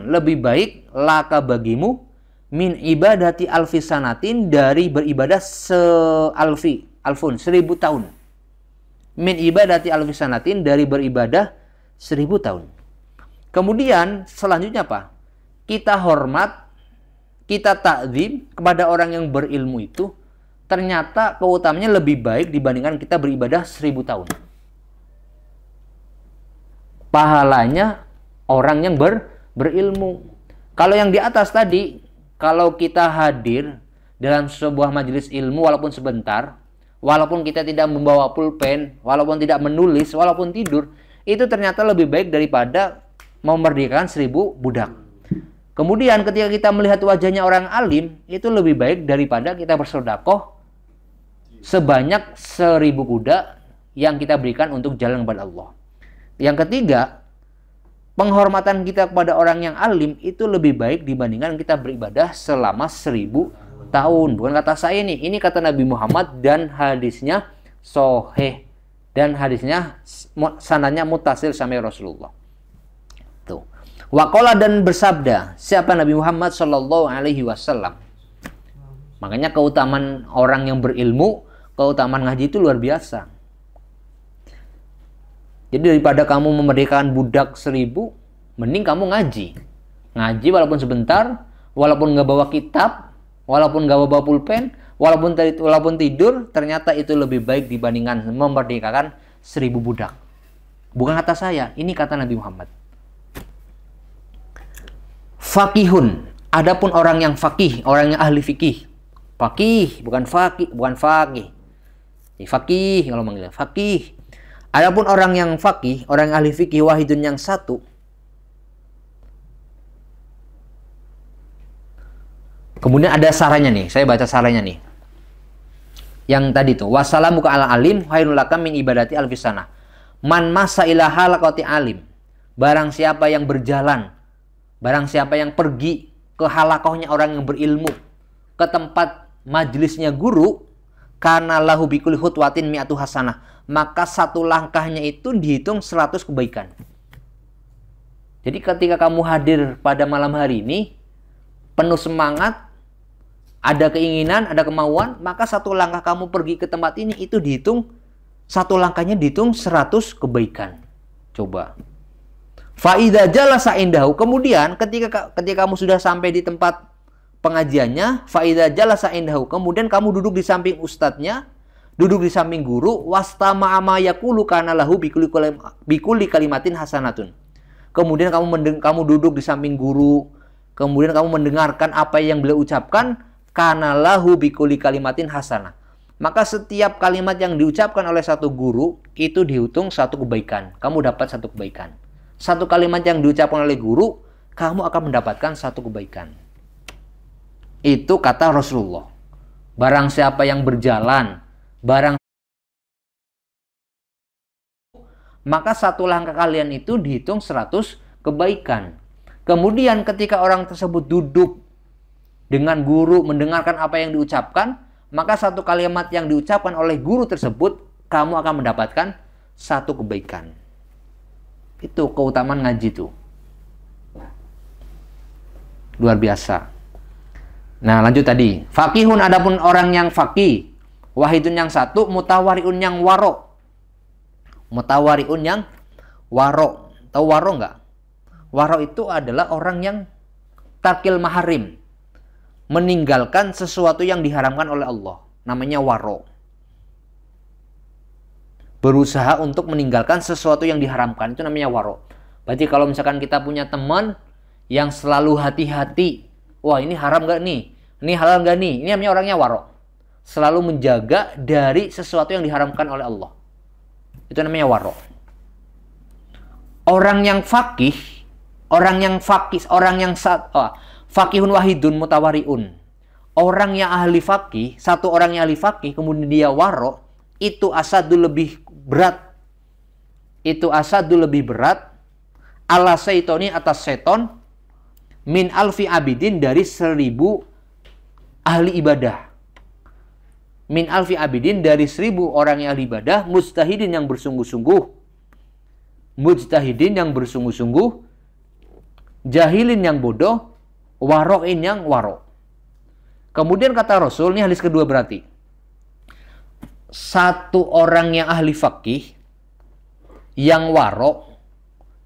lebih baik laka bagimu min ibadati alfi sanatin dari beribadah alfun 1000 tahun. Min ibadati alfi sanatin dari beribadah 1000 tahun. Kemudian selanjutnya apa? Kita hormat, kita takzim kepada orang yang berilmu itu, ternyata keutamanya lebih baik dibandingkan kita beribadah 1000 tahun. Pahalanya orang yang berilmu. Kalau yang di atas tadi, kalau kita hadir dalam sebuah majelis ilmu walaupun sebentar, walaupun kita tidak membawa pulpen, walaupun tidak menulis, walaupun tidur, itu ternyata lebih baik daripada memerdekakan 1000 budak. Kemudian ketika kita melihat wajahnya orang alim, itu lebih baik daripada kita bersedekah sebanyak 1000 kuda yang kita berikan untuk jalan kepada Allah. Yang ketiga, penghormatan kita kepada orang yang alim itu lebih baik dibandingkan kita beribadah selama 1000 tahun. Bukan kata saya nih, ini kata Nabi Muhammad dan hadisnya sahih. Dan hadisnya sanadnya muttasil sampai Rasulullah. Tuh. Waqala dan bersabda siapa Nabi Muhammad sallallahu alaihi wasallam. Makanya keutamaan orang yang berilmu, keutamaan ngaji itu luar biasa. Jadi daripada kamu memerdekakan budak 1000, mending kamu ngaji. Ngaji walaupun sebentar, walaupun nggak bawa kitab, walaupun nggak bawa pulpen, walaupun tidur, ternyata itu lebih baik dibandingkan memerdekakan 1000 budak. Bukan kata saya, ini kata Nabi Muhammad. Fakihun, adapun orang yang fakih, orang yang ahli fikih. Fakih, bukan fakih, bukan fakih. Fakih kalau manggilnya, fakih. Adapun orang yang fakih, orang yang ahli fikih, wahidun yang satu. Kemudian ada saranya nih, saya baca saranya nih. Yang tadi tuh, wassalamu ala alim, khairul lakam min ibadati alfisana. Man masa ila halaqati alim. Barang siapa yang berjalan, barang siapa yang pergi ke halakohnya orang yang berilmu, ke tempat majlisnya guru, karena lahu bikuli khutwatin mi'atu hasanah, maka satu langkahnya itu dihitung 100 kebaikan. Jadi ketika kamu hadir pada malam hari ini, penuh semangat, ada keinginan, ada kemauan, maka satu langkah kamu pergi ke tempat ini, itu dihitung, satu langkahnya dihitung 100 kebaikan. Coba. Fa'idha jalasa indahu. Kemudian ketika kamu sudah sampai di tempat pengajiannya, fa'idha jalasa indahu. Kemudian kamu duduk di samping ustadznya, duduk di samping guru, wastama'a ma yaqulu kana lahu bikuli kalimatin hasanatun. Kemudian kamu duduk di samping guru, kemudian kamu mendengarkan apa yang beliau ucapkan, kana lahu bikuli kalimatin hasanah. Maka setiap kalimat yang diucapkan oleh satu guru itu dihitung satu kebaikan. Kamu dapat satu kebaikan. Satu kalimat yang diucapkan oleh guru, kamu akan mendapatkan satu kebaikan. Itu kata Rasulullah. Barang siapa yang berjalan, maka satu langkah kalian itu dihitung 100 kebaikan. Kemudian ketika orang tersebut duduk dengan guru mendengarkan apa yang diucapkan, maka satu kalimat yang diucapkan oleh guru tersebut, kamu akan mendapatkan 1 kebaikan. Itu keutamaan ngaji itu. Luar biasa. Nah, lanjut tadi. Faqihun, adapun orang yang faqih. Wahidun yang 1, mutawariun yang waro. Mutawariun yang waro. Tahu waro nggak? Waro itu adalah orang yang tarkil maharim. Meninggalkan sesuatu yang diharamkan oleh Allah. Namanya waro. Berusaha untuk meninggalkan sesuatu yang diharamkan. Itu namanya waro. Berarti kalau misalkan kita punya teman yang selalu hati-hati. Wah, ini haram nggak nih? Ini halal nggak nih? Ini namanya orangnya waro. Selalu menjaga dari sesuatu yang diharamkan oleh Allah. Itu namanya waro. Orang yang fakih, fakihun wahidun mutawariun. Orang yang ahli fakih, satu orang yang ahli fakih, kemudian dia waro, itu asadul lebih berat. Itu asadul lebih berat. Ala syaitoni atas seton, min alfi abidin dari 1000 ahli ibadah. Min alfi abidin dari 1000 orang yang ahli ibadah, mujtahidin yang bersungguh-sungguh. Mujtahidin yang bersungguh-sungguh, jahilin yang bodoh, waro'in yang waro. Kemudian kata Rasul, ini hadis kedua berarti. Satu orang yang ahli fakih, yang waro,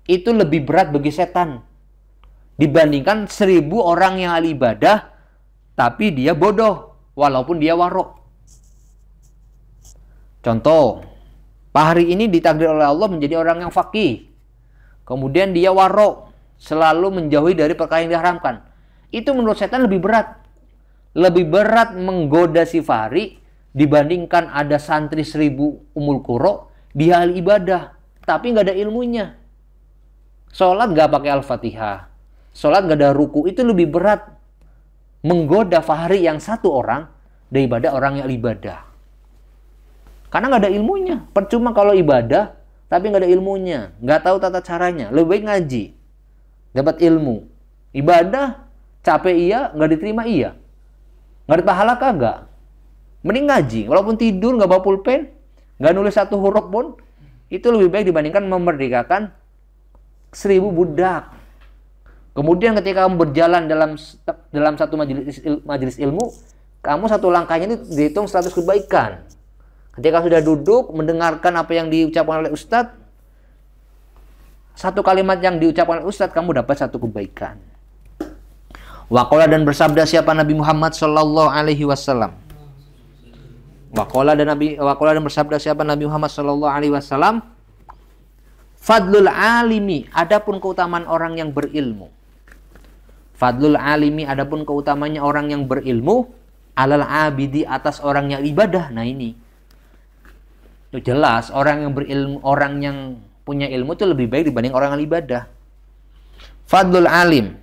itu lebih berat bagi setan. Dibandingkan 1000 orang yang ahli ibadah, tapi dia bodoh, walaupun dia waro. Contoh, Pak Hari ini ditakdir oleh Allah menjadi orang yang faqih. Kemudian dia waro, selalu menjauhi dari perkara yang diharamkan. Itu menurut setan lebih berat. Lebih berat menggoda si Fahri dibandingkan ada santri 1000 umul quro, dia ahli ibadah, tapi nggak ada ilmunya. Sholat nggak pakai Al-Fatihah. Sholat nggak ada ruku, itu lebih berat menggoda Fahri yang 1 orang daripada orang yang ibadah. Karena nggak ada ilmunya. Percuma kalau ibadah, tapi nggak ada ilmunya. Nggak tahu tata caranya. Lebih baik ngaji. Dapat ilmu. Ibadah, capek iya, nggak diterima iya. Nggak ada pahala kagak. Mending ngaji. Walaupun tidur, nggak bawa pulpen, nggak nulis 1 huruf pun, itu lebih baik dibandingkan memerdekakan 1000 budak. Kemudian ketika kamu berjalan dalam satu majelis ilmu, kamu 1 langkahnya itu dihitung 100 kebaikan. Ketika sudah duduk mendengarkan apa yang diucapkan oleh ustadz, 1 kalimat yang diucapkan oleh ustadz, kamu dapat 1 kebaikan. Waqala, dan bersabda siapa Nabi Muhammad sallallahu alaihi wasallam. Waqala dan bersabda siapa Nabi Muhammad sallallahu alaihi wasallam. Fadlul alimi, adapun keutamaan orang yang berilmu. Fadlul alimi, adapun keutamanya orang yang berilmu, alal abidi, atas orang yang ibadah. Nah ini itu jelas, orang yang berilmu, orang yang punya ilmu itu lebih baik dibanding orang yang ibadah. Fadlul alim,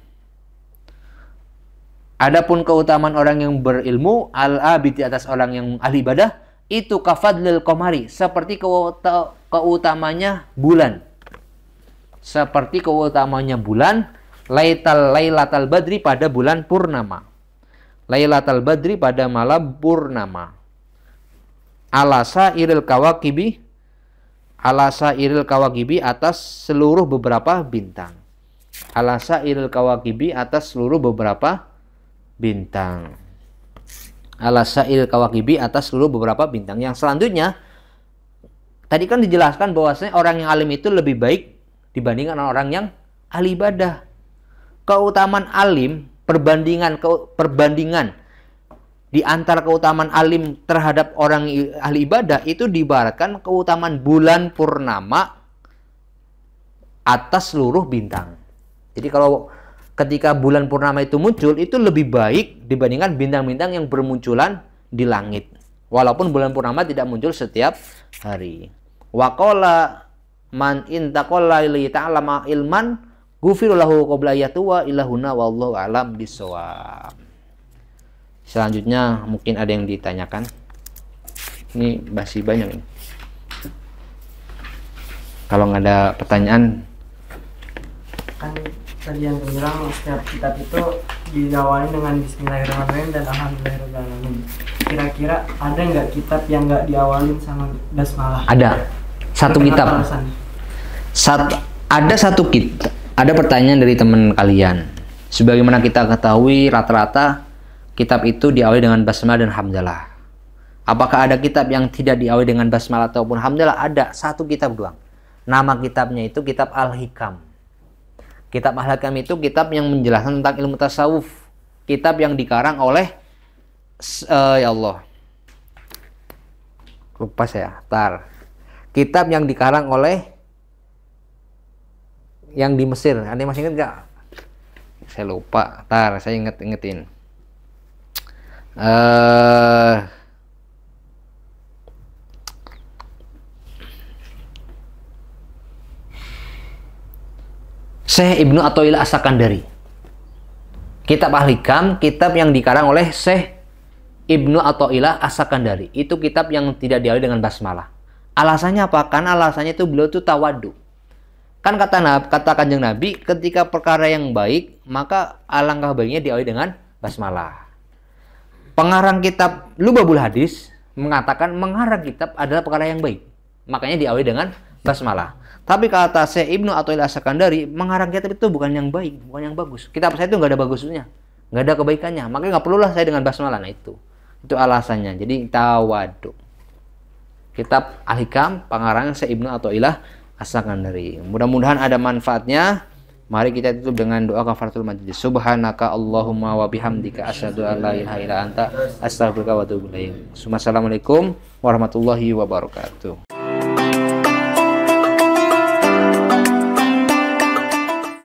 adapun keutamaan orang yang berilmu, al abidi, atas orang yang ahli ibadah, itu kafadlil qamari, seperti keutamanya bulan. Seperti keutamanya bulan, lailatal badri, pada bulan purnama. Lailatal badri, pada malam purnama. Alasa iril kawakibi, atas seluruh beberapa bintang. Alasa iril kawakibi, atas seluruh beberapa bintang. Alasa iril kawakibi, atas seluruh beberapa bintang. Yang selanjutnya, tadi kan dijelaskan bahwasanya orang yang alim itu lebih baik dibandingkan orang yang ahli ibadah. Keutamaan alim, perbandingan di antara keutamaan alim terhadap orang ahli ibadah itu diibaratkan keutamaan bulan purnama atas seluruh bintang. Jadi kalau ketika bulan purnama itu muncul, itu lebih baik dibandingkan bintang-bintang yang bermunculan di langit. Walaupun bulan purnama tidak muncul setiap hari. Waqala man intaqalla li ta'lama ilman ghufira lahu qabla yatuwa ilahuna wallahu alam bisawab. Selanjutnya mungkin ada yang ditanyakan. Ini masih banyak ini. Kalau nggak ada pertanyaan, kan tadi yang bilang setiap kitab itu diawali dengan Bismillahirrahmanirrahim dan Alhamdulillahirrahmanirrahim. Kira-kira ada nggak kitab yang nggak diawalin sama basmalah? ada satu kitab. Ada satu kitab. Ada pertanyaan dari teman kalian. Sebagaimana kita ketahui, rata-rata kitab itu diawali dengan basmalah dan hamdalah. Apakah ada kitab yang tidak diawali dengan basmalah ataupun hamdalah? Ada, satu kitab doang. Nama kitabnya itu kitab Al-Hikam. Kitab Al-Hikam itu kitab yang menjelaskan tentang ilmu tasawuf. Kitab yang dikarang oleh ya Allah, lupa saya. Kitab yang dikarang oleh yang di Mesir. Ada yang masih ingat nggak? Saya lupa. Saya ingetin. Syekh Ibnu Athaillah As-Sakandari. Kitab Al-Hikam, kitab yang dikarang oleh Syekh Ibnu Athaillah As-Sakandari. Itu kitab yang tidak diawali dengan basmalah. Alasannya apa? Karena alasannya itu beliau itu tawadu. Kan kata Kanjeng Nabi, ketika perkara yang baik, maka alangkah baiknya diawali dengan basmalah. Pengarang kitab Lubabul Hadis mengatakan mengarang kitab adalah perkara yang baik. Makanya diawali dengan basmalah. Tapi kata Syekh Ibnu Athaillah As-Sakandari, mengarang kitab itu bukan yang baik, bukan yang bagus. Kitab saya itu nggak ada bagusnya, nggak ada kebaikannya. Makanya nggak perlulah saya dengan basmalah. Nah itu alasannya. Jadi tawadu. Kitab Al-Hikam, pengarang Syekh Ibnu Athaillah As-Sakandari. Mudah-mudahan ada manfaatnya. Mari kita tutup dengan doa kafaratul majlis. Subhanaka Allahumma wa bihamdika asyhadu an la ilaha illa anta astaghfiruka wa atubu ilaik. Assalamualaikum warahmatullahi wabarakatuh.